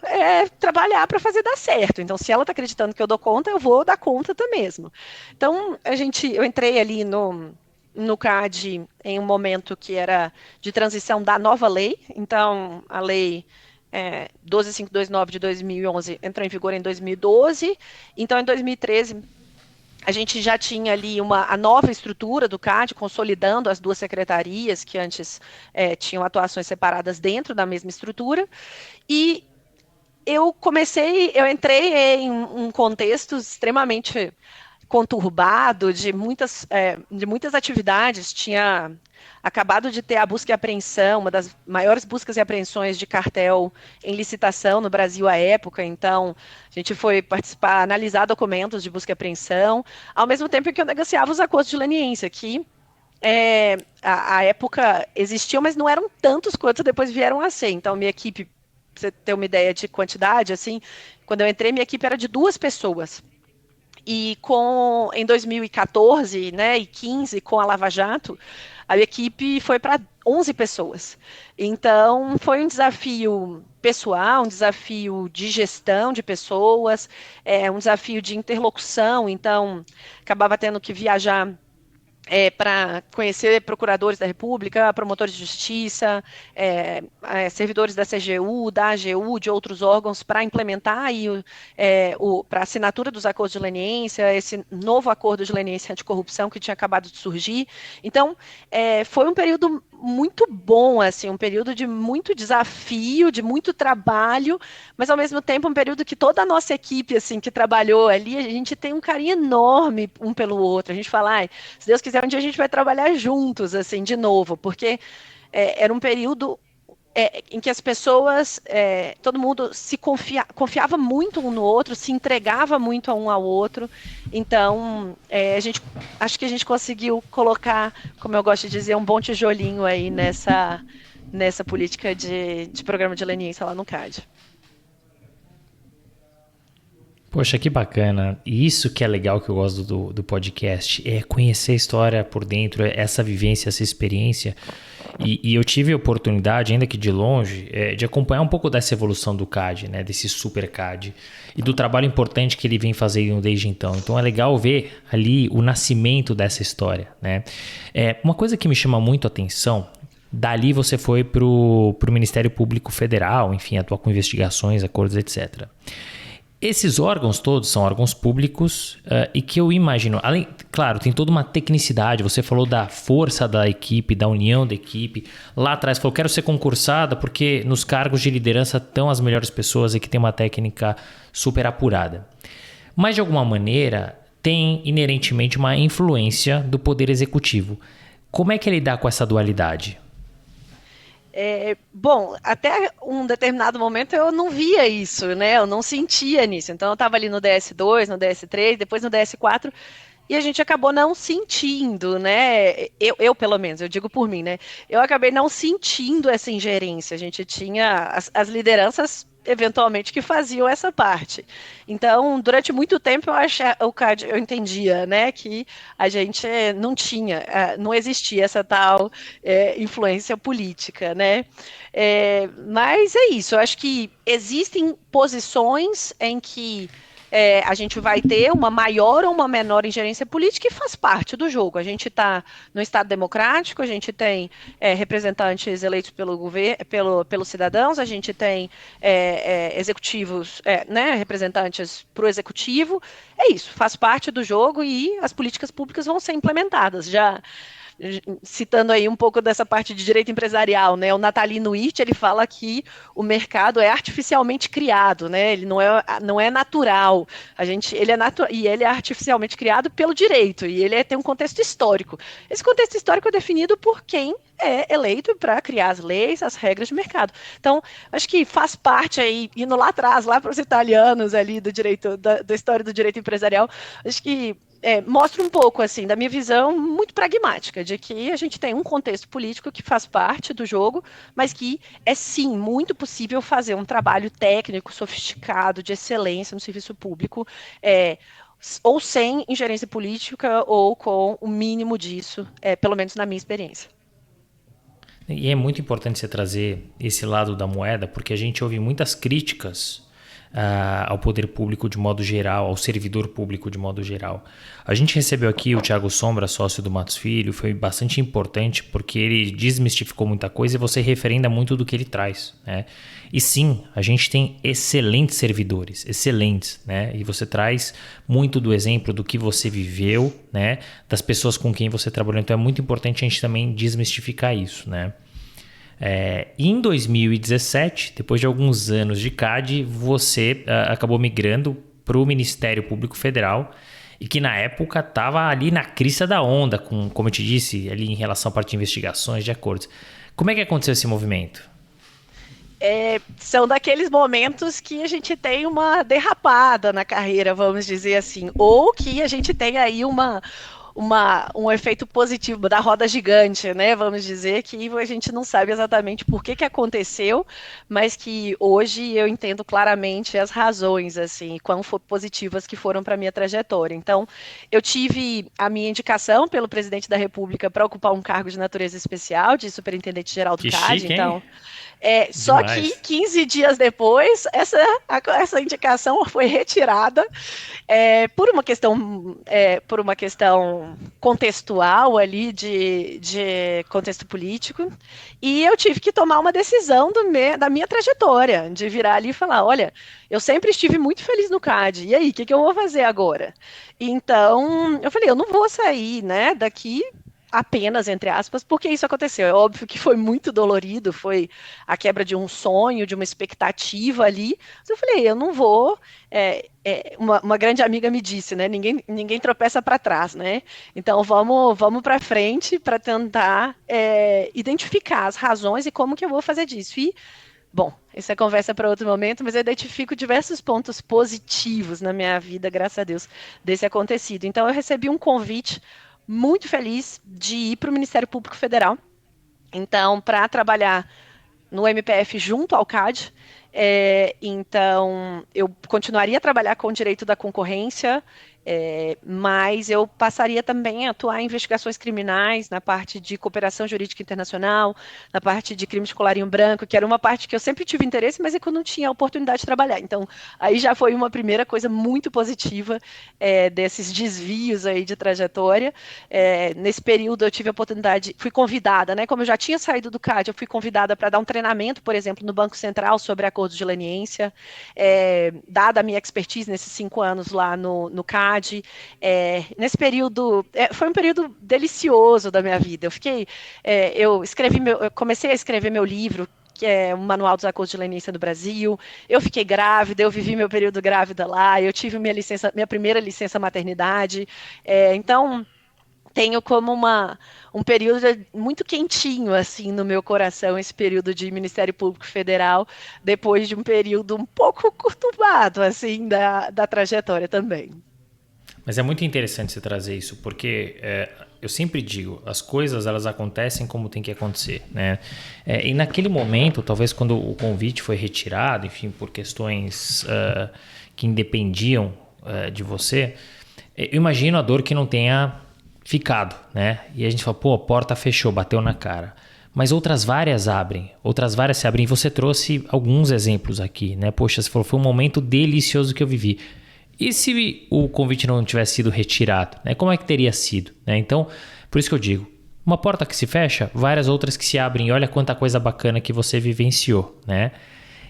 trabalhar para fazer dar certo. Então, se ela está acreditando que eu dou conta, eu vou dar conta também mesmo. Então, eu entrei ali no CAD em um momento que era de transição da nova lei, então a lei 12529 de 2011 entrou em vigor em 2012, então em 2013 a gente já tinha ali a nova estrutura do CAD, consolidando as duas secretarias que antes tinham atuações separadas dentro da mesma estrutura, e eu entrei em um contexto extremamente conturbado, de muitas atividades. Tinha acabado de ter a busca e apreensão, uma das maiores buscas e apreensões de cartel em licitação no Brasil à época. Então, a gente foi participar, analisar documentos de busca e apreensão, ao mesmo tempo que eu negociava os acordos de leniência, que à época existiam, mas não eram tantos quanto depois vieram a ser. Então, minha equipe, pra você ter uma ideia de quantidade, assim, quando eu entrei, minha equipe era de 2 pessoas. E em 2014, né, e 15, com a Lava Jato, a equipe foi para 11 pessoas. Então, foi um desafio pessoal, um desafio de gestão de pessoas, um desafio de interlocução. Então, acabava tendo que viajar para conhecer procuradores da República, promotores de justiça, servidores da CGU, da AGU, de outros órgãos, para implementar para assinatura dos acordos de leniência, esse novo acordo de leniência anticorrupção que tinha acabado de surgir. Então, foi um período muito bom, assim, um período de muito desafio, de muito trabalho, mas ao mesmo tempo um período que toda a nossa equipe, assim, que trabalhou ali, a gente tem um carinho enorme um pelo outro. A gente fala, se Deus quiser, um dia a gente vai trabalhar juntos, assim, de novo, porque era um período em que as pessoas, todo mundo confiava muito um no outro, se entregava muito um ao outro. Então, acho que a gente conseguiu colocar, como eu gosto de dizer, um bom tijolinho aí nessa política de programa de leniência lá no CAD. Poxa, que bacana. E isso que é legal, que eu gosto do podcast, é conhecer a história por dentro, essa vivência, essa experiência. E eu tive a oportunidade, ainda que de longe, de acompanhar um pouco dessa evolução do CAD, né, desse super CAD, e do trabalho importante que ele vem fazendo desde então. Então é legal ver ali o nascimento dessa história, né? Uma coisa que me chama muito a atenção, dali você foi para o Ministério Público Federal, enfim, atuar com investigações, acordos, etc. Esses órgãos todos são órgãos públicos e que eu imagino, claro, tem toda uma tecnicidade. Você falou da força da equipe, da união da equipe. Lá atrás falou, quero ser concursada porque nos cargos de liderança estão as melhores pessoas e que tem uma técnica super apurada. Mas de alguma maneira tem inerentemente uma influência do poder executivo. Como é que ele lidar com essa dualidade? Bom, até um determinado momento eu não via isso, né? Eu não sentia nisso. Então eu estava ali no DS2, no DS3, depois no DS4, e a gente acabou não sentindo, né? Eu pelo menos, eu digo por mim, né? Eu acabei não sentindo essa ingerência. A gente tinha as lideranças eventualmente que faziam essa parte. Então, durante muito tempo eu entendia, né, que a gente não tinha, não existia essa tal influência política, né? Mas é isso. Eu acho que existem posições em que a gente vai ter uma maior ou uma menor ingerência política e faz parte do jogo. A gente está no Estado democrático, a gente tem representantes eleitos pelos cidadãos, a gente tem executivos, né, representantes para o executivo. É isso, faz parte do jogo e as políticas públicas vão ser implementadas. Já citando aí um pouco dessa parte de direito empresarial, né? O Natalino Witt, ele fala que o mercado é artificialmente criado, né? Ele não é natural. Ele é e ele é artificialmente criado pelo direito, e ele tem um contexto histórico. Esse contexto histórico é definido por quem é eleito para criar as leis, as regras de mercado. Então, acho que faz parte aí, indo lá atrás, lá para os italianos ali do direito, da história do direito empresarial, acho que mostra um pouco, assim, da minha visão muito pragmática, de que a gente tem um contexto político que faz parte do jogo, mas que é, sim, muito possível fazer um trabalho técnico, sofisticado, de excelência no serviço público, ou sem ingerência política, ou com o mínimo disso, pelo menos na minha experiência. E é muito importante você trazer esse lado da moeda, porque a gente ouve muitas críticas ao poder público de modo geral, ao servidor público de modo geral. A gente recebeu aqui o Thiago Sombra, sócio do Matos Filho, foi bastante importante porque ele desmistificou muita coisa e você referenda muito do que ele traz, né? E sim, a gente tem excelentes servidores, excelentes, né? E você traz muito do exemplo do que você viveu, né? Das pessoas com quem você trabalhou. Então é muito importante a gente também desmistificar isso, né? Em 2017, depois de alguns anos de CAD, você acabou migrando para o Ministério Público Federal e que na época estava ali na crista da onda, como eu te disse, ali em relação à parte de investigações, de acordos. Como é que aconteceu esse movimento? São daqueles momentos que a gente tem uma derrapada na carreira, vamos dizer assim, ou que a gente tem aí um efeito positivo da roda gigante, né? Vamos dizer que a gente não sabe exatamente por que aconteceu, mas que hoje eu entendo claramente as razões, assim, quão positivas que foram para minha trajetória. Então, eu tive a minha indicação pelo presidente da República para ocupar um cargo de natureza especial, de superintendente-geral do Que CAD, chique, hein? então. Só que Demais. 15 dias depois, essa indicação foi retirada por uma questão contextual ali de contexto político, e eu tive que tomar uma decisão da minha trajetória, de virar ali e falar, olha, eu sempre estive muito feliz no CAD, e aí, o que eu vou fazer agora? Então, eu falei, eu não vou sair, né, daqui apenas, entre aspas, porque isso aconteceu. É óbvio que foi muito dolorido, foi a quebra de um sonho, de uma expectativa ali. Mas eu falei, eu não vou. Uma grande amiga me disse, né? Ninguém tropeça para trás, né? Então vamos para frente para tentar identificar as razões e como que eu vou fazer disso. E bom, essa é conversa para outro momento, mas eu identifico diversos pontos positivos na minha vida, graças a Deus, desse acontecido. Então, eu recebi um convite muito feliz de ir para o Ministério Público Federal. Então, para trabalhar no MPF junto ao CAD. Então, eu continuaria a trabalhar com o direito da concorrência, mas eu passaria também a atuar em investigações criminais, na parte de cooperação jurídica internacional, na parte de crime de colarinho branco, que era uma parte que eu sempre tive interesse, mas é que eu não tinha a oportunidade de trabalhar. Então, aí já foi uma primeira coisa muito positiva desses desvios aí de trajetória. Nesse período eu tive a oportunidade, fui convidada, né? Como eu já tinha saído do CAD, eu fui convidada para dar um treinamento, por exemplo, no Banco Central sobre acordos de leniência, dada a minha expertise nesses 5 anos lá no CAD. Nesse período, foi um período delicioso da minha vida. Eu comecei a escrever meu livro, que é o Manual dos Acordos de Leniência do Brasil. Eu fiquei grávida, eu vivi meu período grávida lá, eu tive minha primeira licença maternidade. Então, tenho como um período muito quentinho, assim, no meu coração, esse período de Ministério Público Federal, depois de um período um pouco conturbado, assim, da trajetória também. Mas é muito interessante você trazer isso, porque eu sempre digo, as coisas elas acontecem como tem que acontecer, né? E naquele momento, talvez quando o convite foi retirado, enfim, por questões que independiam de você, eu imagino a dor que não tenha ficado, né? E a gente fala, pô, a porta fechou, bateu na cara. Mas outras várias se abrem. E você trouxe alguns exemplos aqui, né? Poxa, você falou, foi um momento delicioso que eu vivi. E se o convite não tivesse sido retirado, né? Como é que teria sido? Né? Então, por isso que eu digo, uma porta que se fecha, várias outras que se abrem. E olha quanta coisa bacana que você vivenciou, né?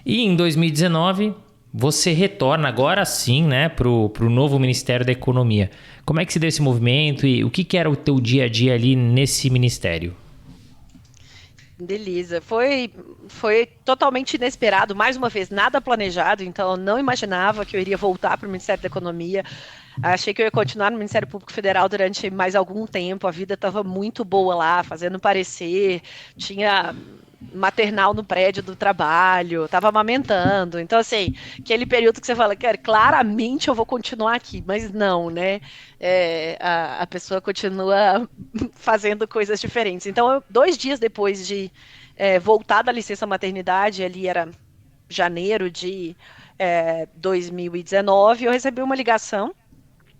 E em 2019, você retorna agora sim, né, para o novo Ministério da Economia. Como é que se deu esse movimento e o que era o teu dia a dia ali nesse ministério? Beleza, foi totalmente inesperado, mais uma vez, nada planejado, então eu não imaginava que eu iria voltar para o Ministério da Economia. Achei que eu ia continuar no Ministério Público Federal durante mais algum tempo, a vida estava muito boa lá, fazendo parecer, tinha maternal no prédio do trabalho, estava amamentando. Então, assim, aquele período que você fala, cara, claramente eu vou continuar aqui, mas não, né? A pessoa continua fazendo coisas diferentes. Então, 2 dias depois de voltar da licença maternidade, ali era janeiro de 2019, eu recebi uma ligação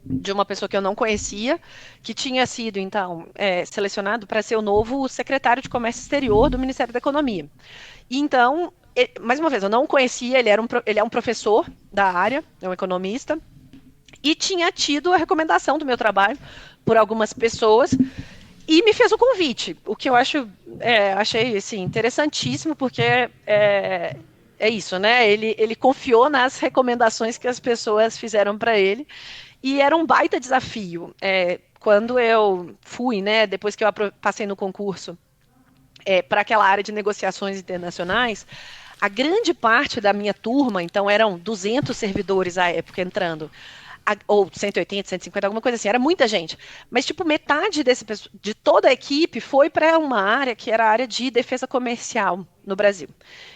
de uma pessoa que eu não conhecia, que tinha sido, então, selecionado para ser o novo secretário de Comércio Exterior do Ministério da Economia. E, então, mais uma vez, eu não conhecia, ele é um professor da área, é um economista, e tinha tido a recomendação do meu trabalho por algumas pessoas, e me fez o convite, o que eu achei assim, interessantíssimo, porque é isso, né? Ele confiou nas recomendações que as pessoas fizeram para ele, e era um baita desafio. Quando eu fui, né, depois que eu passei no concurso para aquela área de negociações internacionais, a grande parte da minha turma, então eram 200 servidores à época entrando, ou 180, 150, alguma coisa assim, era muita gente. Mas, tipo, metade de toda a equipe foi para uma área que era a área de defesa comercial no Brasil.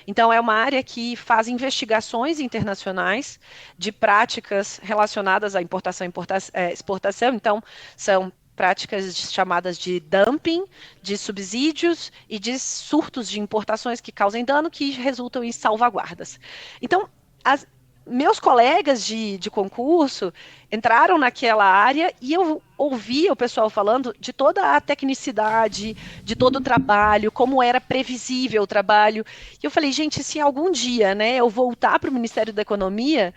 Então, é uma área que faz investigações internacionais de práticas relacionadas à importação e exportação. Então, são práticas chamadas de dumping, de subsídios e de surtos de importações que causem dano, que resultam em salvaguardas. Então, as, meus colegas de concurso entraram naquela área e eu ouvia o pessoal falando de toda a tecnicidade, de todo o trabalho, como era previsível o trabalho. E eu falei, gente, se algum dia, né, eu voltar para o Ministério da Economia,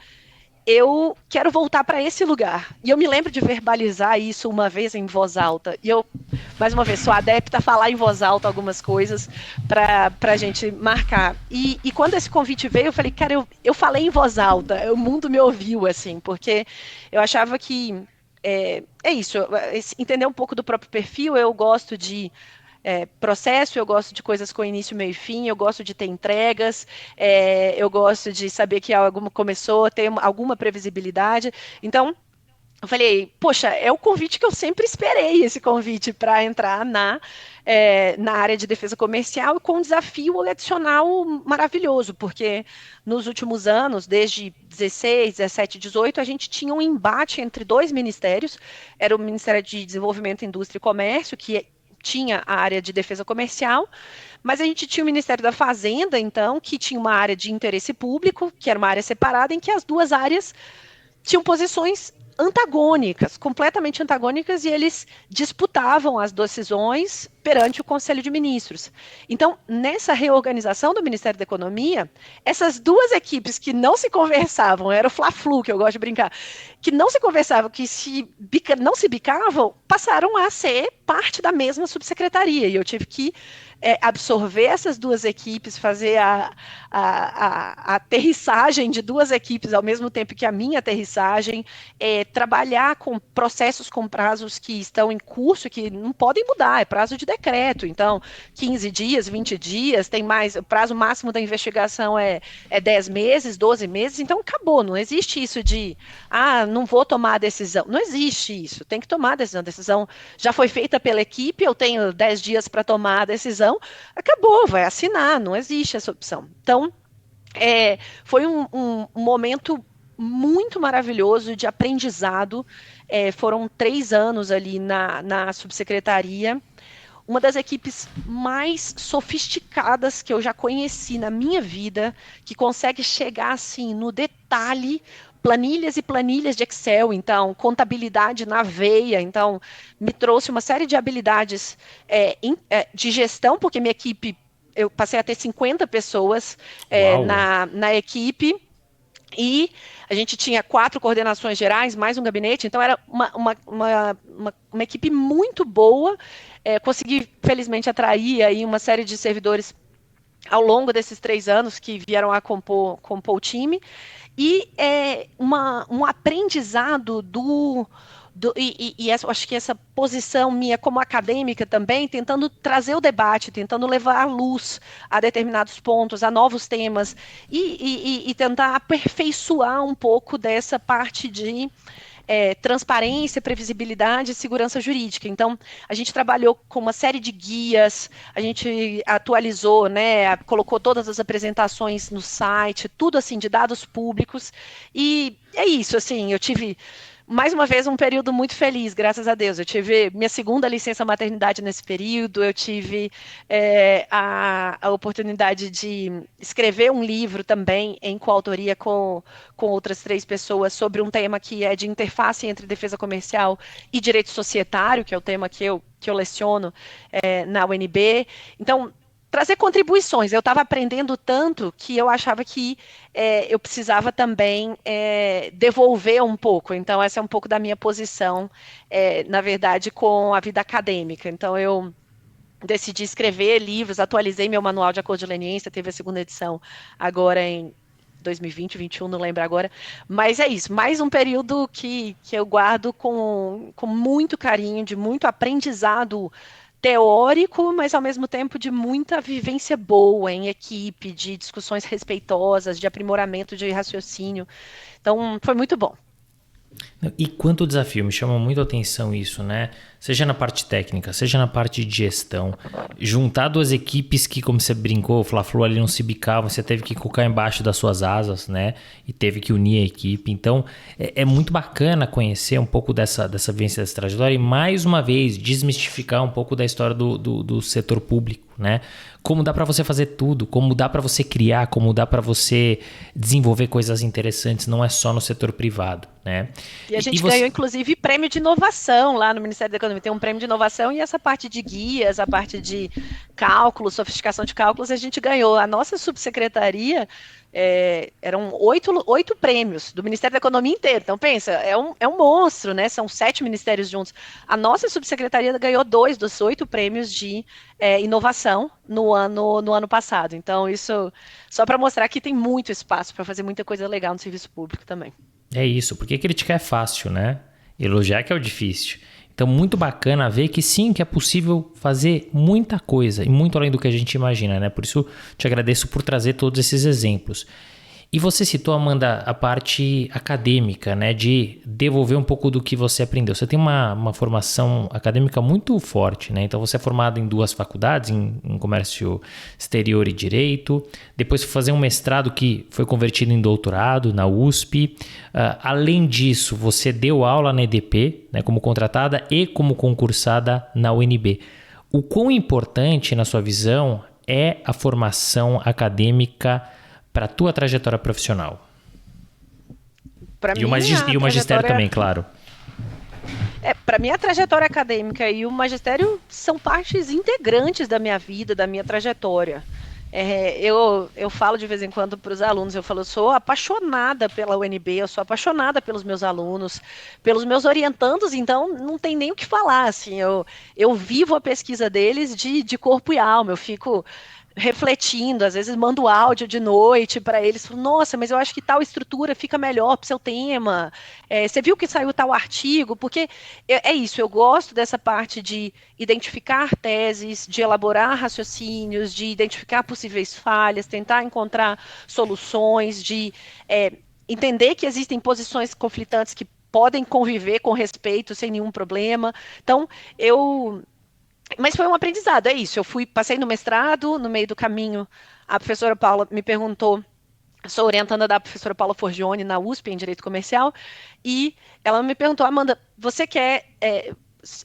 eu quero voltar para esse lugar. E eu me lembro de verbalizar isso uma vez em voz alta. E eu, mais uma vez, sou adepta a falar em voz alta algumas coisas para a gente marcar. E quando esse convite veio, eu falei, cara, eu falei em voz alta, o mundo me ouviu, assim, porque eu achava que é isso, entender um pouco do próprio perfil, eu gosto de processo, eu gosto de coisas com início, meio e fim, eu gosto de ter entregas, eu gosto de saber que algo começou, ter alguma previsibilidade. Então, eu falei, poxa, é o convite que eu sempre esperei, esse convite para entrar na área de defesa comercial e com um desafio adicional maravilhoso, porque nos últimos anos, desde 16, 17, 18, a gente tinha um embate entre dois ministérios, era o Ministério de Desenvolvimento, Indústria e Comércio, que tinha a área de defesa comercial, mas a gente tinha o Ministério da Fazenda, então, que tinha uma área de interesse público, que era uma área separada, em que as duas áreas tinham posições antagônicas, completamente antagônicas, e eles disputavam as decisões perante o Conselho de Ministros. Então, nessa reorganização do Ministério da Economia, essas duas equipes que não se conversavam, era o Fla-Flu, que eu gosto de brincar, que não se conversavam, que não se bicavam, passaram a ser parte da mesma subsecretaria, e eu tive que absorver essas duas equipes, fazer a aterrissagem de duas equipes ao mesmo tempo que a minha aterrissagem, trabalhar com processos com prazos que estão em curso, que não podem mudar, é prazo de decreto, então 15 dias, 20 dias, tem mais, o prazo máximo da investigação é 10 meses, 12 meses, então acabou, não existe isso de, não vou tomar a decisão, não existe isso, tem que tomar a decisão já foi feita pela equipe, eu tenho 10 dias para tomar a decisão, acabou, vai assinar, não existe essa opção. Então, foi um momento muito maravilhoso de aprendizado. Foram 3 anos ali na subsecretaria. Uma das equipes mais sofisticadas que eu já conheci na minha vida, que consegue chegar assim no detalhe, planilhas e planilhas de Excel, então, contabilidade na veia, então, me trouxe uma série de habilidades de gestão, porque minha equipe, eu passei a ter 50 pessoas na equipe, e a gente tinha 4 coordenações gerais, mais um gabinete, então era uma equipe muito boa. Consegui, felizmente, atrair aí uma série de servidores ao longo desses 3 anos que vieram a compor o time. E um aprendizado eu acho que essa posição minha como acadêmica também, tentando trazer o debate, tentando levar à luz a determinados pontos, a novos temas, e tentar aperfeiçoar um pouco dessa parte de transparência, previsibilidade e segurança jurídica. Então, a gente trabalhou com uma série de guias, a gente atualizou, né, colocou todas as apresentações no site, tudo assim, de dados públicos, e é isso, assim, eu tive mais uma vez um período muito feliz, graças a Deus. Eu tive minha segunda licença maternidade nesse período, eu tive a oportunidade de escrever um livro também em coautoria com outras 3 pessoas sobre um tema que é de interface entre defesa comercial e direito societário, que é o tema que eu leciono na UNB. Então, trazer contribuições. Eu estava aprendendo tanto que eu achava que eu precisava também devolver um pouco. Então, essa é um pouco da minha posição, na verdade, com a vida acadêmica. Então, eu decidi escrever livros, atualizei meu manual de acordo de leniência, teve a segunda edição agora em 2020, 2021, não lembro agora, mas é isso, mais um período que eu guardo com muito carinho, de muito aprendizado teórico, mas ao mesmo tempo de muita vivência boa em equipe, de discussões respeitosas, de aprimoramento de raciocínio. Então, foi muito bom. E quanto desafio, me chama muito a atenção isso, né? Seja na parte técnica, seja na parte de gestão. Juntar duas equipes que, como você brincou, o Fla-Flu ali não se bicavam, você teve que colocar embaixo das suas asas, né? E teve que unir a equipe. Então, é muito bacana conhecer um pouco dessa vivência, dessa trajetória e, mais uma vez, desmistificar um pouco da história do setor público, né? Como dá para você fazer tudo, como dá para você criar, como dá para você desenvolver coisas interessantes, não é só no setor privado, né? E a gente ganhou, inclusive, prêmio de inovação lá no Ministério da Economia. Tem um prêmio de inovação e essa parte de guias, a parte de cálculo, sofisticação de cálculos, a gente ganhou. A nossa subsecretaria eram oito prêmios do Ministério da Economia inteiro. Então, pensa, é um monstro, né? São 7 ministérios juntos. A nossa subsecretaria ganhou 2 dos 8 prêmios de inovação no ano passado. Então, isso só para mostrar que tem muito espaço para fazer muita coisa legal no serviço público também. É isso, porque criticar é fácil, né? Elogiar que é o difícil. Então, muito bacana ver que sim, que é possível fazer muita coisa e muito além do que a gente imagina, né? Por isso, te agradeço por trazer todos esses exemplos. E você citou, Amanda, a parte acadêmica, né? De devolver um pouco do que você aprendeu. Você tem uma formação acadêmica muito forte, né? Então, você é formado em 2 faculdades, em comércio exterior e direito. Depois foi fazer um mestrado que foi convertido em doutorado na USP. Além disso, você deu aula na EDP, né? Como contratada e como concursada na UNB. O quão importante, na sua visão, é a formação acadêmica para a tua trajetória profissional? E o magistério também, claro. Para mim, a trajetória acadêmica e o magistério são partes integrantes da minha vida, da minha trajetória. Eu falo de vez em quando para os alunos, eu sou apaixonada pela UNB, eu sou apaixonada pelos meus alunos, pelos meus orientandos, então não tem nem o que falar, assim, eu vivo a pesquisa deles de corpo e alma, eu fico refletindo, às vezes mando áudio de noite para eles, falo, nossa, mas eu acho que tal estrutura fica melhor para o seu tema, você viu que saiu tal artigo, porque é isso, eu gosto dessa parte de identificar teses, de elaborar raciocínios, de identificar possíveis falhas, tentar encontrar soluções, de entender que existem posições conflitantes que podem conviver com respeito sem nenhum problema. Então, mas foi um aprendizado, é isso. Passei no mestrado, no meio do caminho, a professora Paula me perguntou, sou orientanda da professora Paula Forgione na USP, em Direito Comercial, e ela me perguntou, Amanda, você quer...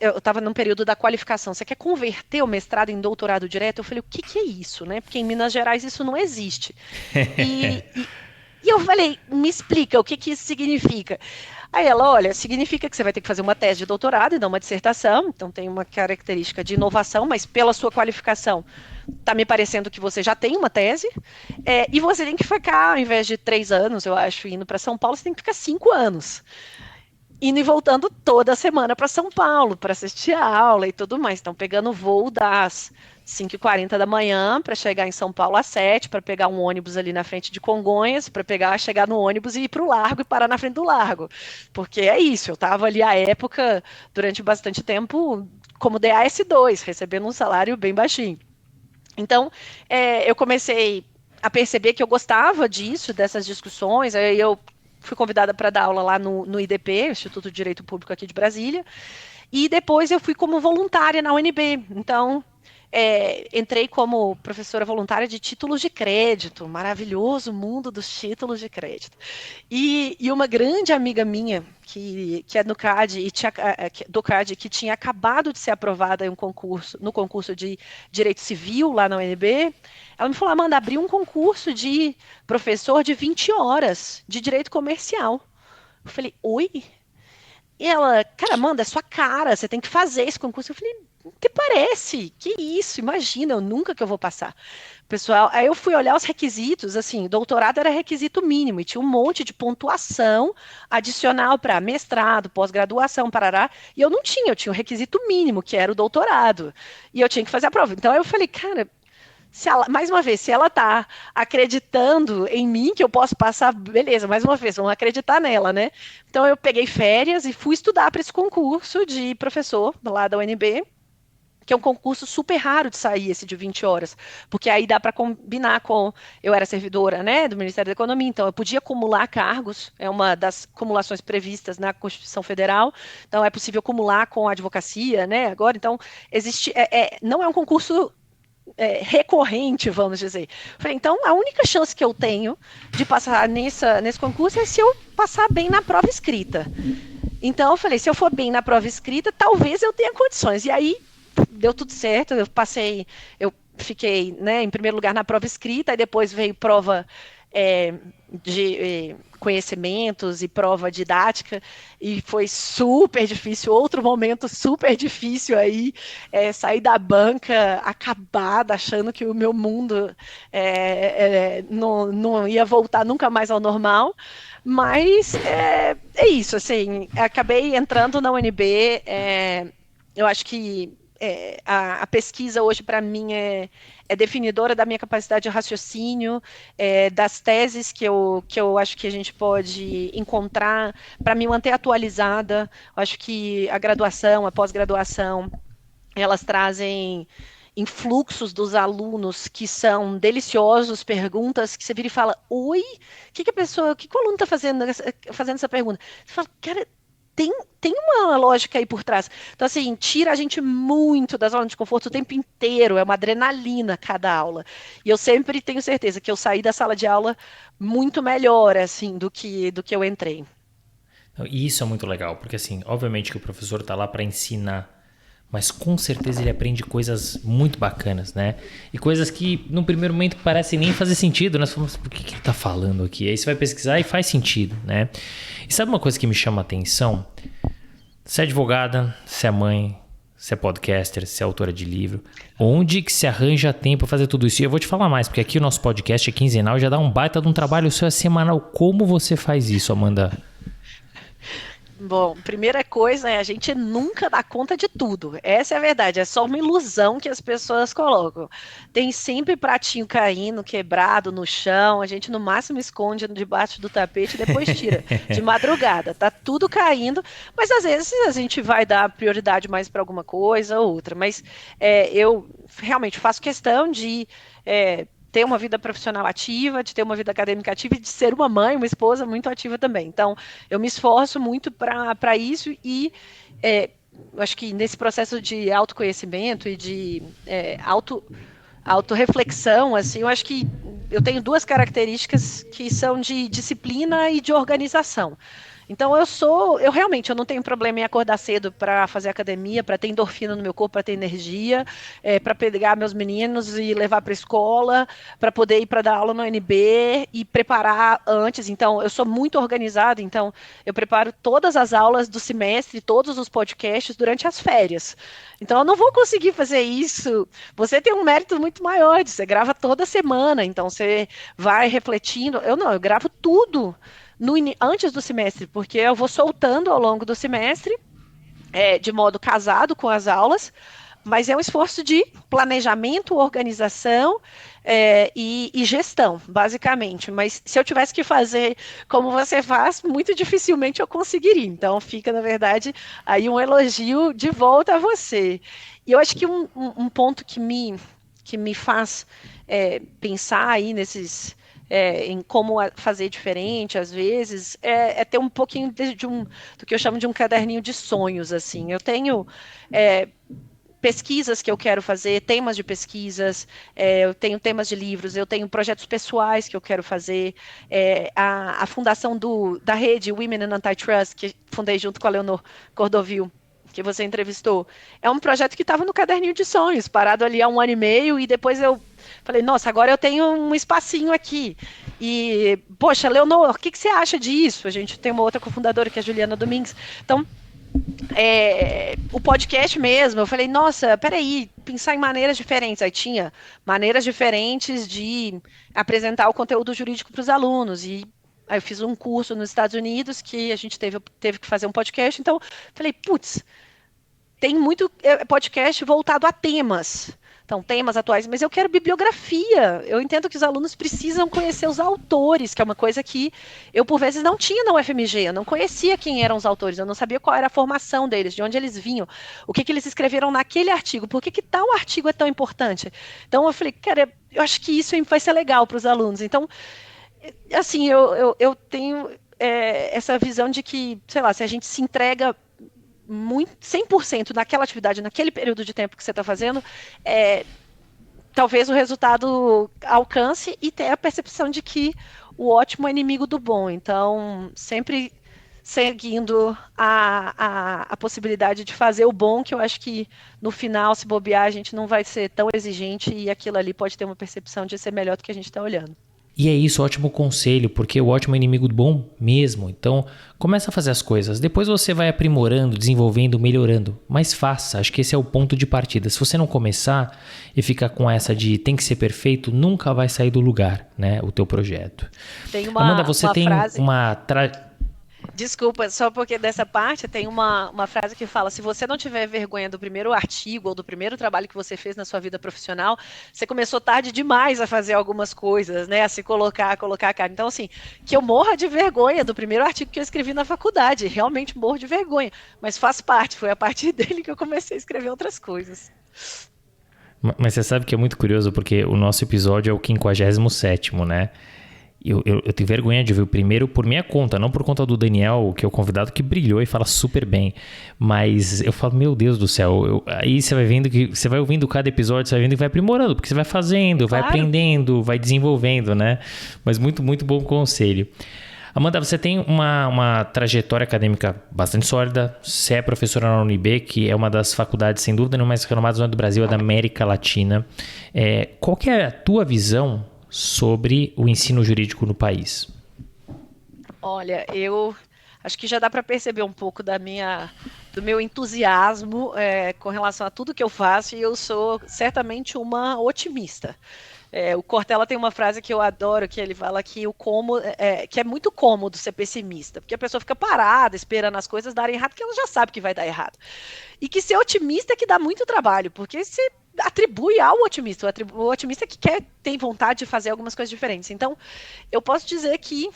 eu estava num período da qualificação, você quer converter o mestrado em doutorado direto? Eu falei, o que é isso, né? Porque em Minas Gerais isso não existe. E eu falei, me explica o que isso significa. Aí ela, olha, significa que você vai ter que fazer uma tese de doutorado e não uma dissertação, então tem uma característica de inovação, mas pela sua qualificação, está me parecendo que você já tem uma tese, e você tem que ficar, ao invés de 3 anos, eu acho, indo para São Paulo, você tem que ficar 5 anos. Indo e voltando toda semana para São Paulo, para assistir a aula e tudo mais. Então, pegando o voo das 5h40 da manhã para chegar em São Paulo às 7, para pegar um ônibus ali na frente de Congonhas, para chegar no ônibus e ir para o Largo e parar na frente do Largo. Porque é isso, eu estava ali à época, durante bastante tempo, como DAS2, recebendo um salário bem baixinho. Então, eu comecei a perceber que eu gostava disso, dessas discussões, aí eu fui convidada para dar aula lá no IDP, Instituto de Direito Público aqui de Brasília, e depois eu fui como voluntária na UNB. Então, entrei como professora voluntária de títulos de crédito, maravilhoso mundo dos títulos de crédito. E uma grande amiga minha, que é no CAD, do CAD, que tinha acabado de ser aprovada em no concurso de Direito Civil lá na UNB, ela me falou, Amanda, abri um concurso de professor de 20 horas de Direito Comercial. Eu falei, oi? E ela, cara, Amanda, é sua cara, você tem que fazer esse concurso. Eu falei, que parece? Que isso? Imagina, eu nunca que eu vou passar. Pessoal, aí eu fui olhar os requisitos, assim, doutorado era requisito mínimo e tinha um monte de pontuação adicional para mestrado, pós-graduação, parará, e eu não tinha, eu tinha o requisito mínimo, que era o doutorado, e eu tinha que fazer a prova. Então eu falei, cara, mais uma vez, se ela está acreditando em mim que eu posso passar, beleza, mais uma vez, vamos acreditar nela, né? Então eu peguei férias e fui estudar para esse concurso de professor lá da UNB. que é um concurso super raro de sair, esse de 20 horas, porque aí dá para combinar com... Eu era servidora, né, do Ministério da Economia, então eu podia acumular cargos, é uma das acumulações previstas na Constituição Federal, então é possível acumular com a advocacia, né, agora, então existe... não é um concurso recorrente, vamos dizer. Falei, então a única chance que eu tenho de passar nesse concurso é se eu passar bem na prova escrita. Então eu falei, se eu for bem na prova escrita, talvez eu tenha condições. E aí deu tudo certo, eu fiquei, né, em primeiro lugar na prova escrita, e depois veio prova de conhecimentos e prova didática, e foi super difícil, outro momento super difícil aí, sair da banca acabada, achando que o meu mundo não ia voltar nunca mais ao normal, mas é isso, assim, acabei entrando na UNB, eu acho que a pesquisa hoje, para mim, é definidora da minha capacidade de raciocínio, das teses que eu acho que a gente pode encontrar para me manter atualizada. Eu acho que a graduação, a pós-graduação, elas trazem influxos dos alunos que são deliciosos, perguntas que você vira e fala, oi, o que o aluno está fazendo essa pergunta? Você fala, cara, tem uma lógica aí por trás. Então, assim, tira a gente muito da zona de conforto o tempo inteiro, é uma adrenalina cada aula. E eu sempre tenho certeza que eu saí da sala de aula muito melhor, assim, do que eu entrei. E isso é muito legal, porque assim, obviamente que o professor está lá para ensinar, mas com certeza ele aprende coisas muito bacanas, né? E coisas que no primeiro momento parecem nem fazer sentido, né? Você fala, por que ele tá falando aqui? Aí você vai pesquisar e faz sentido, né? E sabe uma coisa que me chama a atenção? Você é advogada, você é mãe, você é podcaster, você é autora de livro. Onde que se arranja tempo para fazer tudo isso? E eu vou te falar mais, porque aqui o nosso podcast é quinzenal, já dá um baita de um trabalho, o seu é semanal. Como você faz isso, Amanda? Bom, primeira coisa é a gente nunca dá conta de tudo. Essa é a verdade. É só uma ilusão que as pessoas colocam. Tem sempre pratinho caindo, quebrado no chão. A gente no máximo esconde debaixo do tapete e depois tira. De madrugada, tá tudo caindo. Mas às vezes a gente vai dar prioridade mais para alguma coisa ou outra. Mas eu realmente faço questão de ter uma vida profissional ativa, de ter uma vida acadêmica ativa e de ser uma mãe, uma esposa muito ativa também. Então, eu me esforço muito para isso e acho que nesse processo de autoconhecimento e de autorreflexão, assim, eu acho que eu tenho duas características que são de disciplina e de organização. Então eu realmente eu não tenho problema em acordar cedo para fazer academia, para ter endorfina no meu corpo, para ter energia, para pegar meus meninos e levar para a escola, para poder ir para dar aula no UNB e preparar antes. Então eu sou muito organizada, então eu preparo todas as aulas do semestre, todos os podcasts durante as férias. Então eu não vou conseguir fazer isso. Você tem um mérito muito maior, você grava toda semana, então você vai refletindo. Eu gravo tudo antes do semestre, porque eu vou soltando ao longo do semestre, de modo casado com as aulas, mas é um esforço de planejamento, organização e gestão, basicamente. Mas se eu tivesse que fazer como você faz, muito dificilmente eu conseguiria. Então fica, na verdade, aí um elogio de volta a você. E eu acho que um ponto que me faz pensar aí em como fazer diferente, às vezes, ter um pouquinho do que eu chamo de um caderninho de sonhos, assim. Eu tenho pesquisas que eu quero fazer, temas de pesquisas, eu tenho temas de livros, eu tenho projetos pessoais que eu quero fazer, a fundação da rede Women in Antitrust, que fundei junto com a Leonor Cordovil, que você entrevistou, é um projeto que estava no caderninho de sonhos, parado ali há 1 ano e meio, e depois eu falei, nossa, agora eu tenho um espacinho aqui. E, poxa, Leonor, o que você acha disso? A gente tem uma outra cofundadora, que é a Juliana Domingues. Então, o podcast mesmo, eu falei, nossa, peraí, pensar em maneiras diferentes. Aí tinha maneiras diferentes de apresentar o conteúdo jurídico para os alunos. E aí eu fiz um curso nos Estados Unidos que a gente teve que fazer um podcast. Então, falei, putz, tem muito podcast voltado a temas. Então, temas atuais, mas eu quero bibliografia. Eu entendo que os alunos precisam conhecer os autores, que é uma coisa que eu, por vezes, não tinha na UFMG. Eu não conhecia quem eram os autores, eu não sabia qual era a formação deles, de onde eles vinham, o que eles escreveram naquele artigo, por que tal artigo é tão importante. Então, eu falei, cara, eu acho que isso vai ser legal para os alunos. Então, assim, eu tenho essa visão de que, sei lá, se a gente se entrega 100% naquela atividade, naquele período de tempo que você está fazendo, talvez o resultado alcance e ter a percepção de que o ótimo é inimigo do bom. Então, sempre seguindo a possibilidade de fazer o bom, que eu acho que no final, se bobear, a gente não vai ser tão exigente e aquilo ali pode ter uma percepção de ser melhor do que a gente está olhando. E é isso, ótimo conselho, porque o ótimo é inimigo do bom mesmo. Então, começa a fazer as coisas. Depois você vai aprimorando, desenvolvendo, melhorando. Mas faça, acho que esse é o ponto de partida. Se você não começar e ficar com essa de tem que ser perfeito, nunca vai sair do lugar, né, o teu projeto. Tem uma, Amanda, você uma tem frase... uma... Desculpa, só porque dessa parte tem uma frase que fala: se você não tiver vergonha do primeiro artigo ou do primeiro trabalho que você fez na sua vida profissional, você começou tarde demais a fazer algumas coisas, né? A se colocar a cara. Então, assim, que eu morra de vergonha do primeiro artigo que eu escrevi na faculdade. Realmente morro de vergonha. Mas faz parte, foi a partir dele que eu comecei a escrever outras coisas. Mas você sabe que é muito curioso, porque o nosso episódio é o 57º, né? Eu tenho vergonha de ver o primeiro por minha conta, não por conta do Daniel, que é o convidado que brilhou e fala super bem. Mas eu falo, meu Deus do céu, aí você vai vendo que você vai ouvindo cada episódio, você vai vendo que vai aprimorando, porque você vai fazendo, vai aprendendo, vai desenvolvendo, né? Mas muito, muito bom conselho. Amanda, você tem uma trajetória acadêmica bastante sólida. Você é professora na UNB, que é uma das faculdades, sem dúvida, não mais renomadas do Brasil, é da América Latina. Qual que é a tua visão sobre o ensino jurídico no país? Olha, eu acho que já dá para perceber um pouco do meu entusiasmo com relação a tudo que eu faço, e eu sou certamente uma otimista. O Cortella tem uma frase que eu adoro, que ele fala que que é muito cômodo ser pessimista, porque a pessoa fica parada, esperando as coisas darem errado, porque ela já sabe que vai dar errado. E que ser otimista é que dá muito trabalho, porque você atribui ao otimista, o otimista que tem vontade de fazer algumas coisas diferentes. Então, eu posso dizer que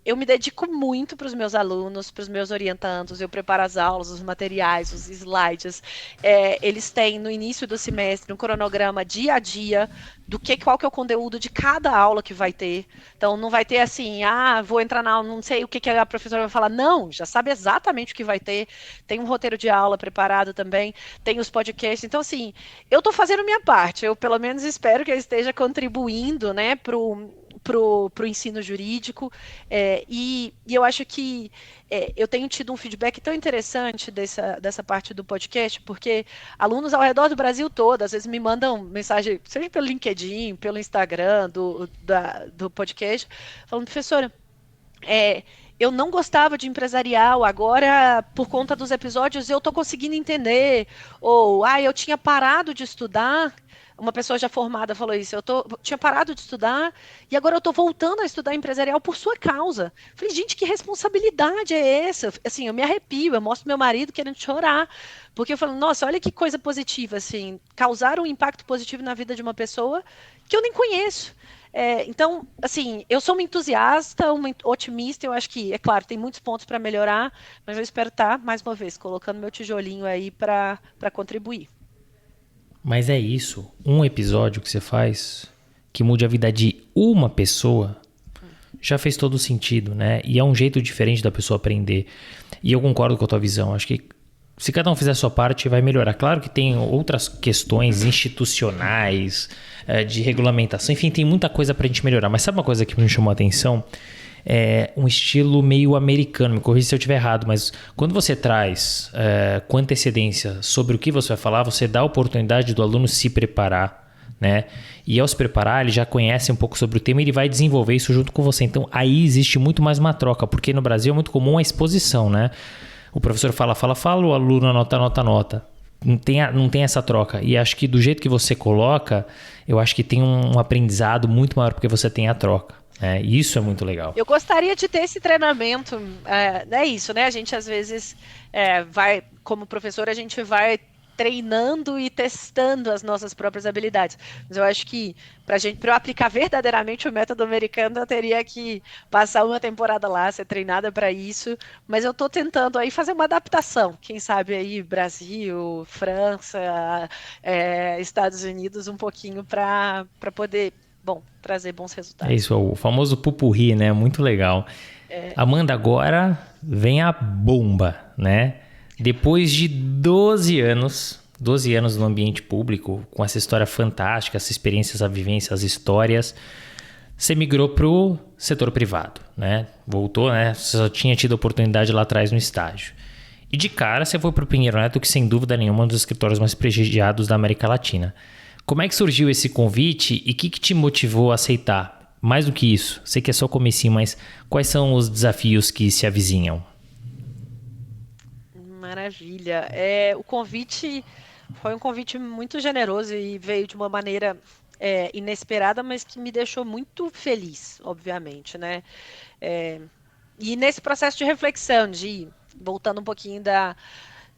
eu me dedico muito para os meus alunos, para os meus orientandos, eu preparo as aulas, os materiais, os slides. Eles têm, no início do semestre, um cronograma dia a dia qual que é o conteúdo de cada aula que vai ter. Então, não vai ter assim, vou entrar na aula, não sei o que a professora vai falar. Não, já sabe exatamente o que vai ter. Tem um roteiro de aula preparado também, tem os podcasts. Então, assim, eu estou fazendo minha parte. Eu, pelo menos, espero que eu esteja contribuindo, né, pro ensino jurídico, e eu acho que eu tenho tido um feedback tão interessante dessa parte do podcast, porque alunos ao redor do Brasil todo, às vezes me mandam mensagem, seja pelo LinkedIn, pelo Instagram do podcast, falando: professora, eu não gostava de empresarial, agora, por conta dos episódios, eu estou conseguindo entender. Ou, eu tinha parado de estudar. Uma pessoa já formada falou isso. Tinha parado de estudar e agora eu estou voltando a estudar empresarial por sua causa. Falei, gente, que responsabilidade é essa? Assim, eu me arrepio, eu mostro meu marido querendo chorar. Porque eu falo, nossa, olha que coisa positiva, assim, causar um impacto positivo na vida de uma pessoa que eu nem conheço. Então, assim, eu sou uma entusiasta, uma otimista. Eu acho que, é claro, tem muitos pontos para melhorar, mas eu espero estar, mais uma vez, colocando meu tijolinho aí para contribuir. Mas é isso, um episódio que você faz que mude a vida de uma pessoa já fez todo sentido, né? E é um jeito diferente da pessoa aprender. E eu concordo com a tua visão. Acho que se cada um fizer a sua parte, vai melhorar. Claro que tem outras questões institucionais, de regulamentação, enfim, tem muita coisa pra gente melhorar. Mas sabe uma coisa que me chamou a atenção? Um estilo meio americano, me corrija se eu estiver errado, mas quando você traz com antecedência sobre o que você vai falar, você dá a oportunidade do aluno se preparar, né? E ao se preparar, ele já conhece um pouco sobre o tema e ele vai desenvolver isso junto com você. Então aí existe muito mais uma troca, porque no Brasil é muito comum a exposição, né? O professor fala, o aluno anota. Não tem essa troca. E acho que do jeito que você coloca, eu acho que tem um aprendizado muito maior porque você tem a troca. Isso é muito legal. Eu gostaria de ter esse treinamento. É isso, né? A gente às vezes vai, como professor, a gente vai treinando e testando as nossas próprias habilidades. Mas eu acho que para eu aplicar verdadeiramente o método americano, eu teria que passar uma temporada lá, ser treinada para isso. Mas eu estou tentando aí fazer uma adaptação. Quem sabe aí Brasil, França, Estados Unidos, um pouquinho para poder, bom, trazer bons É resultados. isso, o famoso pupurri, né? Muito legal. Amanda, agora vem a bomba, né? Depois de 12 anos no ambiente público, com essa história fantástica, essas experiências, a vivência, as histórias, você migrou pro setor privado, né? Voltou, né? Você só tinha tido oportunidade lá atrás no estágio. E de cara você foi pro Pinheiro Neto, que sem dúvida nenhuma é um dos escritórios mais prestigiados da América Latina. Como é que surgiu esse convite e o que te motivou a aceitar? Mais do que isso, sei que é só comecinho, mas quais são os desafios que se avizinham? Maravilha. O convite foi um convite muito generoso e veio de uma maneira inesperada, mas que me deixou muito feliz, obviamente, né? É, e nesse processo de reflexão, voltando um pouquinho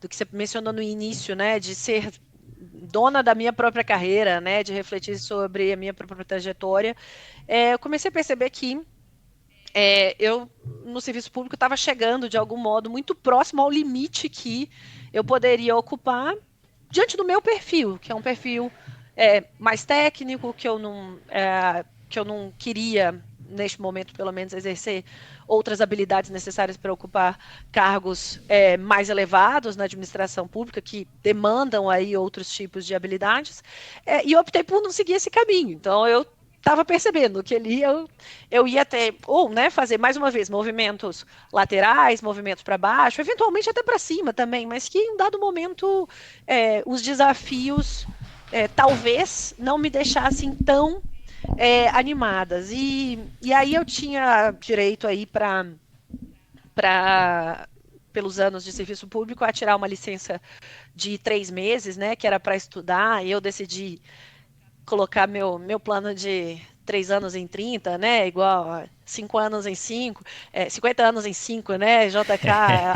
do que você mencionou no início, né? De ser dona da minha própria carreira, né? De refletir sobre a minha própria trajetória, eu comecei a perceber que eu, no serviço público, estava chegando, de algum modo, muito próximo ao limite que eu poderia ocupar diante do meu perfil, que é um perfil mais técnico, que eu não queria, neste momento, pelo menos, exercer outras habilidades necessárias para ocupar cargos mais elevados na administração pública, que demandam aí outros tipos de habilidades, e eu optei por não seguir esse caminho. Então, eu estava percebendo que ali eu ia ter, ou né, fazer mais uma vez movimentos laterais, movimentos para baixo, eventualmente até para cima também, mas que em um dado momento os desafios talvez não me deixassem tão animadas. E aí eu tinha direito aí para pelos anos de serviço público a tirar uma licença de 3 meses, né, que era para estudar, e eu decidi colocar meu plano de 3 anos em 30, né? Igual 5 anos em 5, 50 anos em 5, né? JK,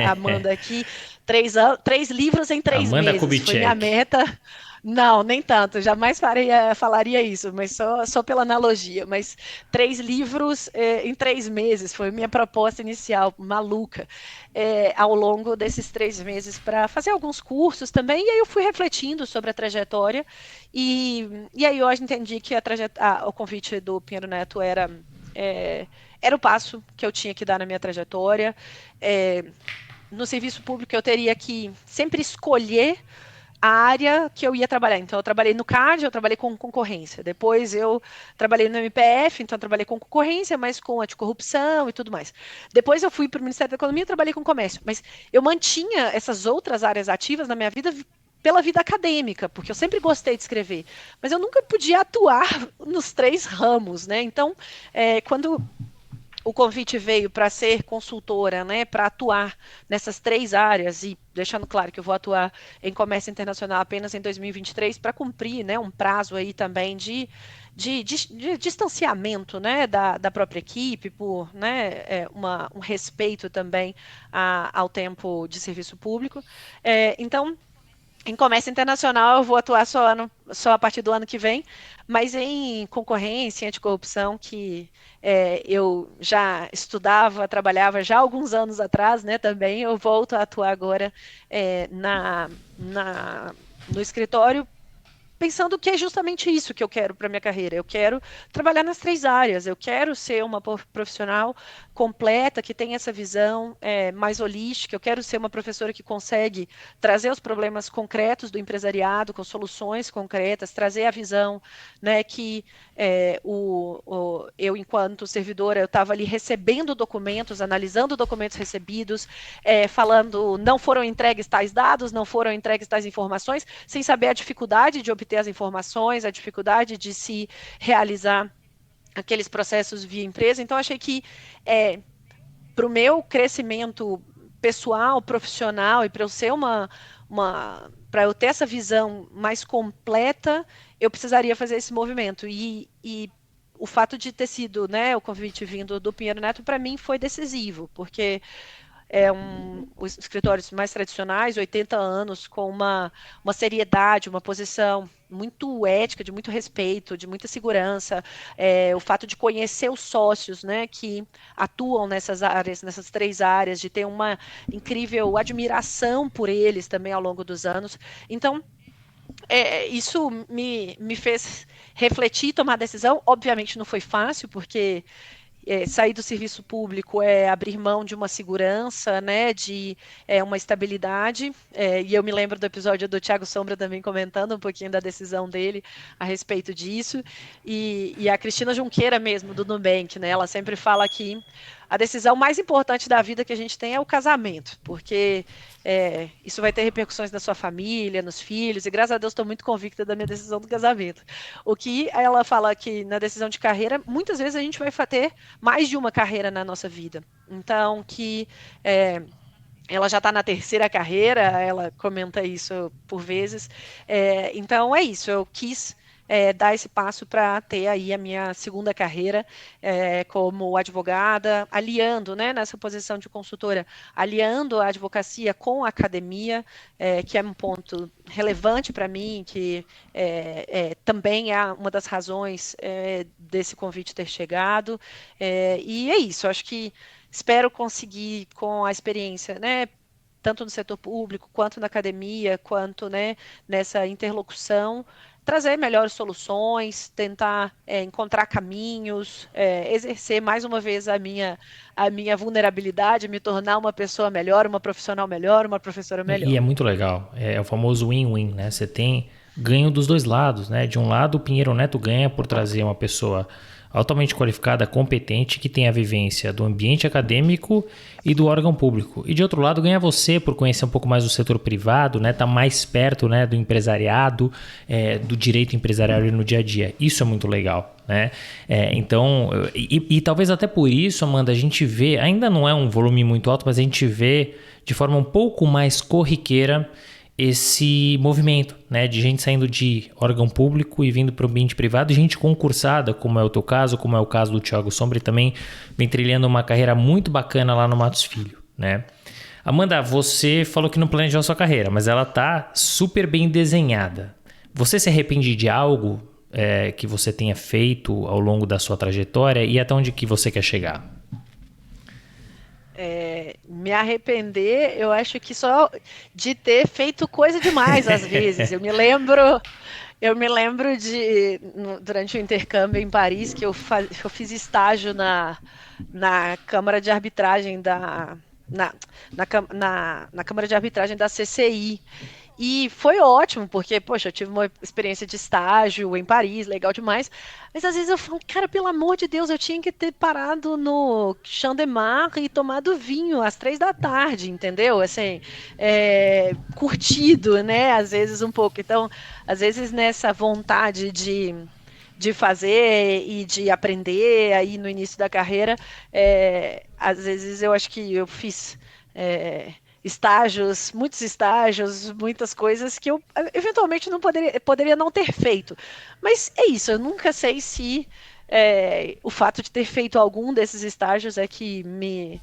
Amanda aqui, 3 livros em três Amanda meses. Foi minha Kubitschek. meta. Não, nem tanto. Jamais falaria isso, mas só pela analogia. Mas 3 livros em 3 meses foi minha proposta inicial, maluca, ao longo desses 3 meses para fazer alguns cursos também. E aí eu fui refletindo sobre a trajetória e aí hoje entendi que o convite do Pinheiro Neto era o passo que eu tinha que dar na minha trajetória. No serviço público eu teria que sempre escolher a área que eu ia trabalhar. Então, eu trabalhei no CAD, eu trabalhei com concorrência. Depois, eu trabalhei no MPF, então, eu trabalhei com concorrência, mas com anticorrupção e tudo mais. Depois, eu fui para o Ministério da Economia e trabalhei com comércio. Mas eu mantinha essas outras áreas ativas na minha vida pela vida acadêmica, porque eu sempre gostei de escrever. Mas eu nunca podia atuar nos 3 ramos, né? Então, quando o convite veio para ser consultora, né, para atuar nessas 3 áreas e deixando claro que eu vou atuar em comércio internacional apenas em 2023 para cumprir, né, um prazo aí também de distanciamento, né, da própria equipe, por, né, um respeito também ao tempo de serviço público. Então, em comércio internacional, eu vou atuar só a partir do ano que vem, mas em concorrência, anticorrupção, que eu já estudava, trabalhava já há alguns anos atrás, né, também, eu volto a atuar agora no escritório, pensando que é justamente isso que eu quero para minha carreira. Eu quero trabalhar nas 3 áreas. Eu quero ser uma profissional completa que tem essa visão mais holística. Eu quero ser uma professora que consegue trazer os problemas concretos do empresariado com soluções concretas, trazer a visão, né, que eu, enquanto servidora, eu estava ali recebendo documentos, analisando documentos recebidos, falando não foram entregues tais dados, não foram entregues tais informações, sem saber a dificuldade de obter as informações, a dificuldade de se realizar aqueles processos via empresa. Então, achei que para o meu crescimento pessoal, profissional e para eu ser para eu ter essa visão mais completa, eu precisaria fazer esse movimento. E o fato de ter sido, né, o convite vindo do Pinheiro Neto, para mim foi decisivo, porque os escritórios mais tradicionais, 80 anos, com uma seriedade, uma posição muito ética, de muito respeito, de muita segurança, o fato de conhecer os sócios, né, que atuam nessas áreas, nessas 3 áreas, de ter uma incrível admiração por eles também ao longo dos anos. Então, isso me fez refletir e tomar decisão. Obviamente não foi fácil, porque sair do serviço público é abrir mão de uma segurança, né, de uma estabilidade. E eu me lembro do episódio do Thiago Sombra também comentando um pouquinho da decisão dele a respeito disso. E a Cristina Junqueira mesmo, do Nubank, né, ela sempre fala que a decisão mais importante da vida que a gente tem é o casamento, porque isso vai ter repercussões na sua família, nos filhos, e graças a Deus estou muito convicta da minha decisão do casamento. O que ela fala que na decisão de carreira, muitas vezes a gente vai ter mais de uma carreira na nossa vida. Então, ela já está na 3ª carreira, ela comenta isso por vezes. Então, é isso, eu quis dar esse passo para ter aí a minha 2ª carreira como advogada, aliando, né, nessa posição de consultora, aliando a advocacia com a academia, que é um ponto relevante para mim, que também é uma das razões desse convite ter chegado. E é isso, acho que espero conseguir, com a experiência, né, tanto no setor público, quanto na academia, quanto, né, nessa interlocução, trazer melhores soluções, tentar encontrar caminhos, exercer mais uma vez a minha vulnerabilidade, me tornar uma pessoa melhor, uma profissional melhor, uma professora melhor. E é muito legal, é o famoso win-win, né? Você tem ganho dos dois lados, né? De um lado, o Pinheiro Neto ganha por trazer uma pessoa altamente qualificada, competente, que tem a vivência do ambiente acadêmico e do órgão público. E de outro lado, ganha você por conhecer um pouco mais do setor privado, né? Tá mais perto, né, do empresariado, do direito empresarial no dia a dia. Isso é muito legal, né? Então, e talvez até por isso, Amanda, a gente vê, ainda não é um volume muito alto, mas a gente vê de forma um pouco mais corriqueira esse movimento, né, de gente saindo de órgão público e vindo para o ambiente privado, gente concursada, como é o teu caso, como é o caso do Thiago Sombra, e também vem trilhando uma carreira muito bacana lá no Matos Filho, né? Amanda, você falou que não planejou a sua carreira, mas ela tá super bem desenhada. Você se arrepende de algo que você tenha feito ao longo da sua trajetória e até onde que você quer chegar? Me arrepender, eu acho que só de ter feito coisa demais às vezes. Eu me lembro durante o intercâmbio em Paris, que eu fiz estágio na Câmara de Arbitragem na Câmara de Arbitragem da CCI. E foi ótimo, porque, poxa, eu tive uma experiência de estágio em Paris, legal demais. Mas às vezes eu falo, cara, pelo amor de Deus, eu tinha que ter parado no Champ de Mars e tomado vinho às 3 da tarde, entendeu? Assim, curtido, né? Às vezes um pouco. Então, às vezes nessa vontade de fazer e de aprender aí no início da carreira, às vezes eu acho que eu fiz muitos estágios, muitas coisas que eu eventualmente não poderia não ter feito. Mas é isso, eu nunca sei se o fato de ter feito algum desses estágios é que me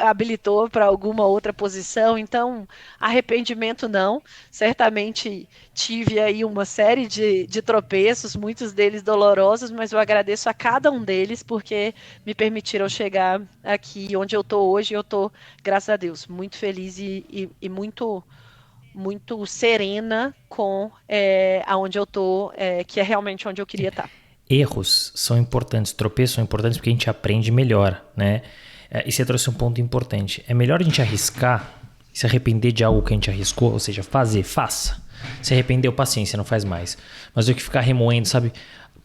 habilitou para alguma outra posição, então arrependimento não. Certamente tive aí uma série de tropeços, muitos deles dolorosos, mas eu agradeço a cada um deles porque me permitiram chegar aqui onde eu estou hoje. Eu estou, graças a Deus, muito feliz e muito, muito serena com aonde eu estou, que é realmente onde eu queria estar. Erros são importantes, tropeços são importantes porque a gente aprende e melhora, né? E você trouxe um ponto importante. É melhor a gente arriscar e se arrepender de algo que a gente arriscou, ou seja, faça. Se arrependeu, paciência, não faz mais. Mas do que ficar remoendo, sabe?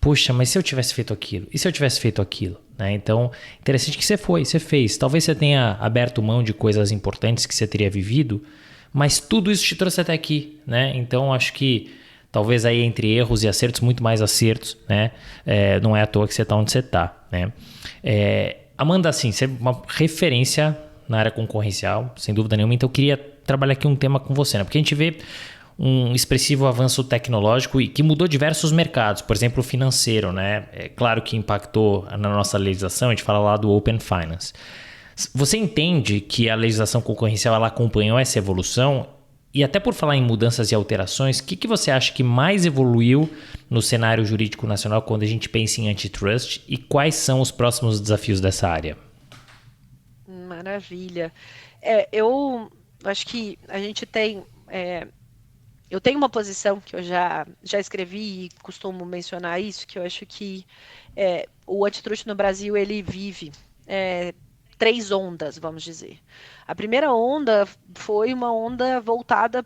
Poxa, mas se eu tivesse feito aquilo? E se eu tivesse feito aquilo? Né? Então, interessante que você fez. Talvez você tenha aberto mão de coisas importantes que você teria vivido, mas tudo isso te trouxe até aqui, né? Então, acho que talvez aí entre erros e acertos, muito mais acertos, né? Não é à toa que você está onde você está, né? Amanda, assim, você é uma referência na área concorrencial, sem dúvida nenhuma, então eu queria trabalhar aqui um tema com você, né? Porque a gente vê um expressivo avanço tecnológico e que mudou diversos mercados, por exemplo, o financeiro, né? É claro que impactou na nossa legislação, a gente fala lá do Open Finance. Você entende que a legislação concorrencial ela acompanhou essa evolução? E até por falar em mudanças e alterações, o que você acha que mais evoluiu no cenário jurídico nacional quando a gente pensa em antitrust e quais são os próximos desafios dessa área? Maravilha. Eu acho que a gente tem. Eu tenho uma posição que eu já escrevi e costumo mencionar isso, que eu acho que o antitrust no Brasil ele vive três ondas, vamos dizer. A primeira onda foi uma onda voltada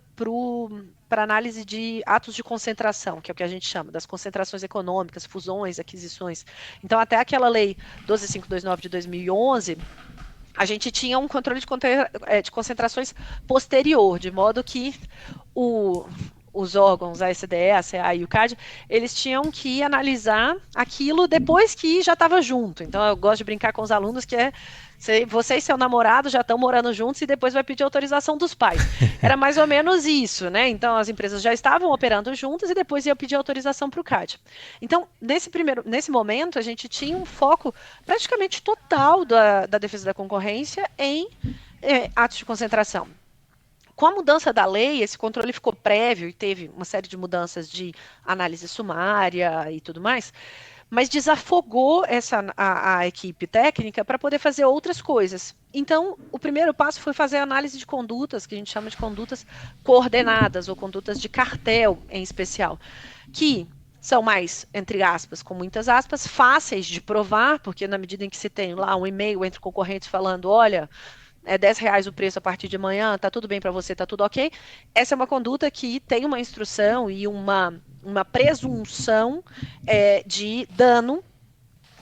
para análise de atos de concentração, que é o que a gente chama, das concentrações econômicas, fusões, aquisições. Então, até aquela lei 12529 de 2011, a gente tinha um controle de concentrações posterior, de modo que os órgãos, a SDE, a CA e o CAD, eles tinham que analisar aquilo depois que já estava junto. Então, eu gosto de brincar com os alunos que você e seu namorado já estão morando juntos e depois vai pedir autorização dos pais. Era mais ou menos isso, né? Então, as empresas já estavam operando juntas e depois ia pedir autorização para o CAD. Então, nesse momento, a gente tinha um foco praticamente total da defesa da concorrência em atos de concentração. Com a mudança da lei, esse controle ficou prévio e teve uma série de mudanças de análise sumária e tudo mais, mas desafogou a equipe técnica para poder fazer outras coisas. Então, o primeiro passo foi fazer a análise de condutas, que a gente chama de condutas coordenadas, ou condutas de cartel, em especial, que são mais, entre aspas, com muitas aspas, fáceis de provar, porque na medida em que se tem lá um e-mail entre concorrentes falando, olha, é R$ 10 o preço a partir de amanhã, tá tudo bem para você, tá tudo ok. Essa é uma conduta que tem uma instrução e uma presunção de dano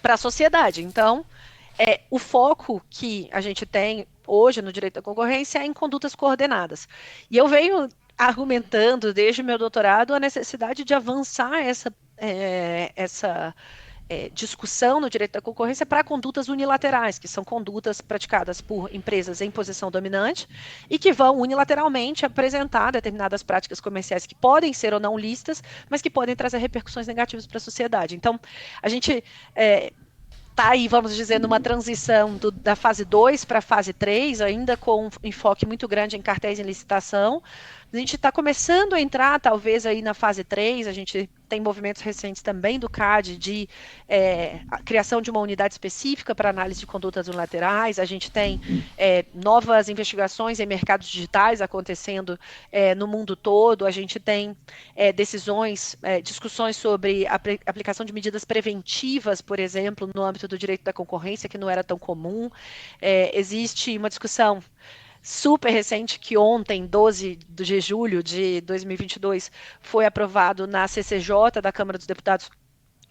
para a sociedade. Então, o foco que a gente tem hoje no direito da concorrência é em condutas coordenadas. E eu venho argumentando desde o meu doutorado a necessidade de avançar essa discussão no direito da concorrência para condutas unilaterais, que são condutas praticadas por empresas em posição dominante e que vão unilateralmente apresentar determinadas práticas comerciais que podem ser ou não lícitas, mas que podem trazer repercussões negativas para a sociedade. Então, a gente está aí, vamos dizer, numa transição da fase 2 para a fase 3, ainda com um enfoque muito grande em cartéis em licitação. A gente está começando a entrar, talvez, aí na fase 3, a gente tem movimentos recentes também do CAD de a criação de uma unidade específica para análise de condutas unilaterais, a gente tem novas investigações em mercados digitais acontecendo no mundo todo, a gente tem discussões sobre a aplicação de medidas preventivas, por exemplo, no âmbito do direito da concorrência, que não era tão comum. Existe uma discussão super recente que ontem, 12 de julho de 2022, foi aprovado na CCJ da Câmara dos Deputados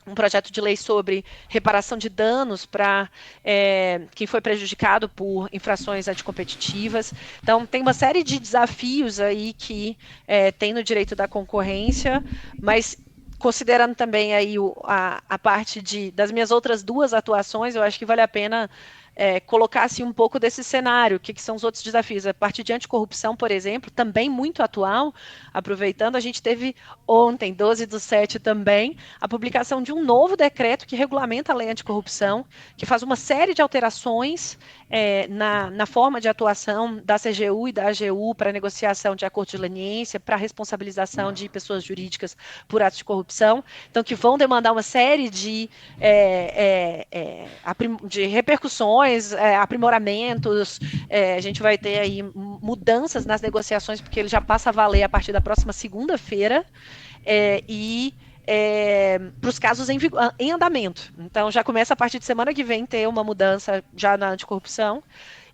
um projeto de lei sobre reparação de danos para quem foi prejudicado por infrações anticompetitivas. Então, tem uma série de desafios aí que tem no direito da concorrência, mas considerando também aí a parte das minhas outras duas atuações, eu acho que vale a pena colocar assim, um pouco desse cenário, o que são os outros desafios. A parte de anticorrupção, por exemplo, também muito atual, aproveitando, a gente teve ontem, 12/7 também, a publicação de um novo decreto que regulamenta a lei anticorrupção, que faz uma série de alterações na forma de atuação da CGU e da AGU para negociação de acordo de leniência, para responsabilização de pessoas jurídicas por atos de corrupção, então que vão demandar uma série de repercussões, aprimoramentos, a gente vai ter aí mudanças nas negociações, porque ele já passa a valer a partir da próxima segunda-feira, para os casos em andamento. Então, já começa a partir de semana que vem ter uma mudança já na anticorrupção.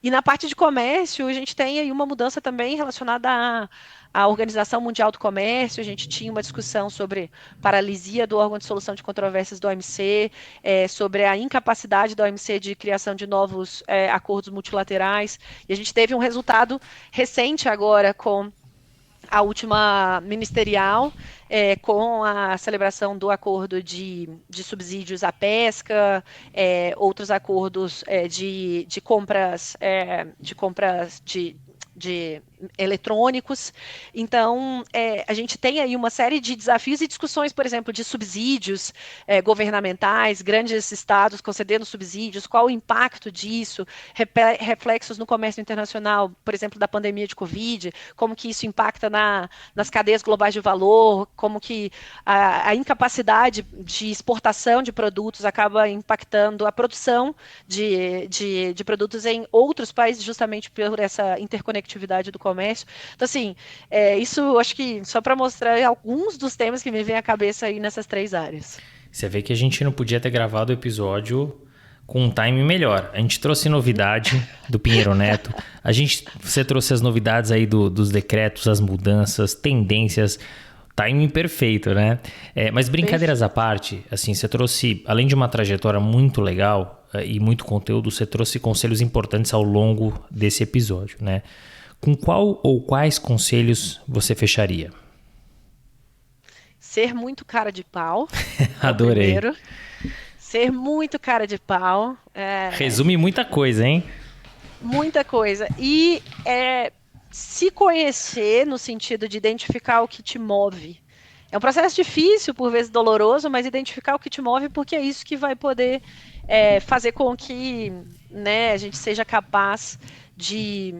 E na parte de comércio, a gente tem aí uma mudança também relacionada à Organização Mundial do Comércio. A gente tinha uma discussão sobre paralisia do órgão de solução de controvérsias do OMC, sobre a incapacidade da OMC de criação de novos acordos multilaterais. E a gente teve um resultado recente agora com a última ministerial, com a celebração do acordo de subsídios à pesca, outros acordos de compras eletrônicos. Então, a gente tem aí uma série de desafios e discussões, por exemplo, de subsídios governamentais, grandes estados concedendo subsídios, qual o impacto disso, reflexos no comércio internacional, por exemplo, da pandemia de Covid, como que isso impacta nas cadeias globais de valor, como que a incapacidade de exportação de produtos acaba impactando a produção de produtos em outros países, justamente por essa interconectividade do comércio. Então, assim, isso acho que só para mostrar alguns dos temas que me vêm à cabeça aí nessas 3 áreas. Você vê que a gente não podia ter gravado o episódio com um time melhor. A gente trouxe novidade do Pinheiro Neto. Você trouxe as novidades aí dos decretos, as mudanças, tendências. Timing perfeito, né? Mas brincadeiras à parte, assim, você trouxe, além de uma trajetória muito legal e muito conteúdo, você trouxe conselhos importantes ao longo desse episódio, né? Com qual ou quais conselhos você fecharia? Ser muito cara de pau. Adorei. Primeiro. Ser muito cara de pau. Resume muita coisa, hein? Muita coisa. E se conhecer no sentido de identificar o que te move. É um processo difícil, por vezes doloroso, mas identificar o que te move, porque é isso que vai poder fazer com que, né, a gente seja capaz de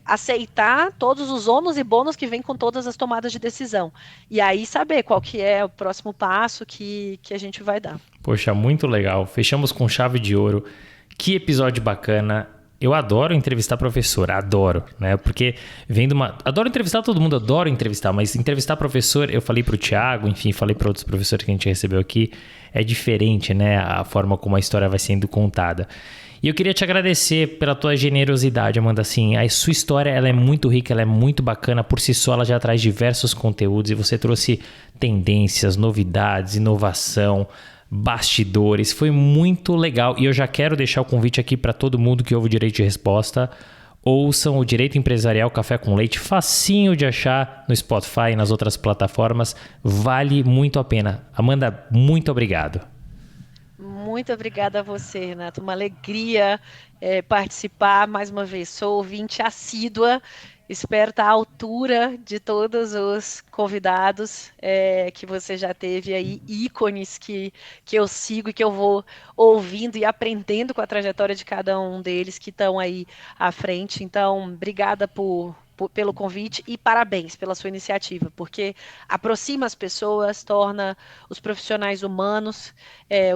aceitar todos os ônus e bônus que vêm com todas as tomadas de decisão. E aí saber qual que é o próximo passo que a gente vai dar. Poxa, muito legal. Fechamos com chave de ouro. Que episódio bacana. Eu adoro entrevistar professor, adoro, né? Porque adoro entrevistar todo mundo, adoro entrevistar, mas entrevistar professor, eu falei pro Thiago, enfim, falei para outros professores que a gente recebeu aqui, é diferente, né? A forma como a história vai sendo contada. E eu queria te agradecer pela tua generosidade, Amanda. Assim, a sua história ela é muito rica, ela é muito bacana. Por si só, ela já traz diversos conteúdos e você trouxe tendências, novidades, inovação, bastidores. Foi muito legal. E eu já quero deixar o convite aqui para todo mundo que ouve o Direito de Resposta. Ouçam o Direito Empresarial Café com Leite, facinho de achar no Spotify e nas outras plataformas. Vale muito a pena. Amanda, muito obrigado. Muito obrigada a você, Renato. Uma alegria participar mais uma vez. Sou ouvinte assídua. Espero estar à altura de todos os convidados que você já teve aí, ícones que eu sigo e que eu vou ouvindo e aprendendo com a trajetória de cada um deles que estão aí à frente. Então, obrigada pelo convite e parabéns pela sua iniciativa, porque aproxima as pessoas, torna os profissionais humanos.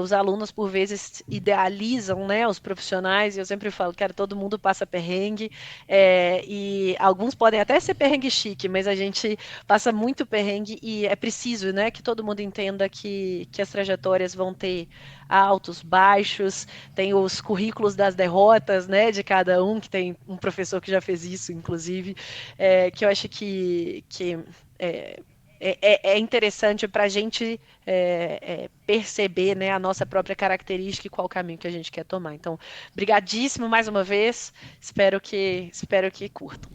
Os alunos, por vezes, idealizam, né, os profissionais, e eu sempre falo, cara, todo mundo passa perrengue, e alguns podem até ser perrengue chique, mas a gente passa muito perrengue e é preciso, né, que todo mundo entenda que as trajetórias vão ter altos, baixos, tem os currículos das derrotas, né, de cada um, que tem um professor que já fez isso, inclusive, que eu acho que é interessante para a gente perceber, né, a nossa própria característica e qual o caminho que a gente quer tomar. Então, brigadíssimo mais uma vez, espero que curtam.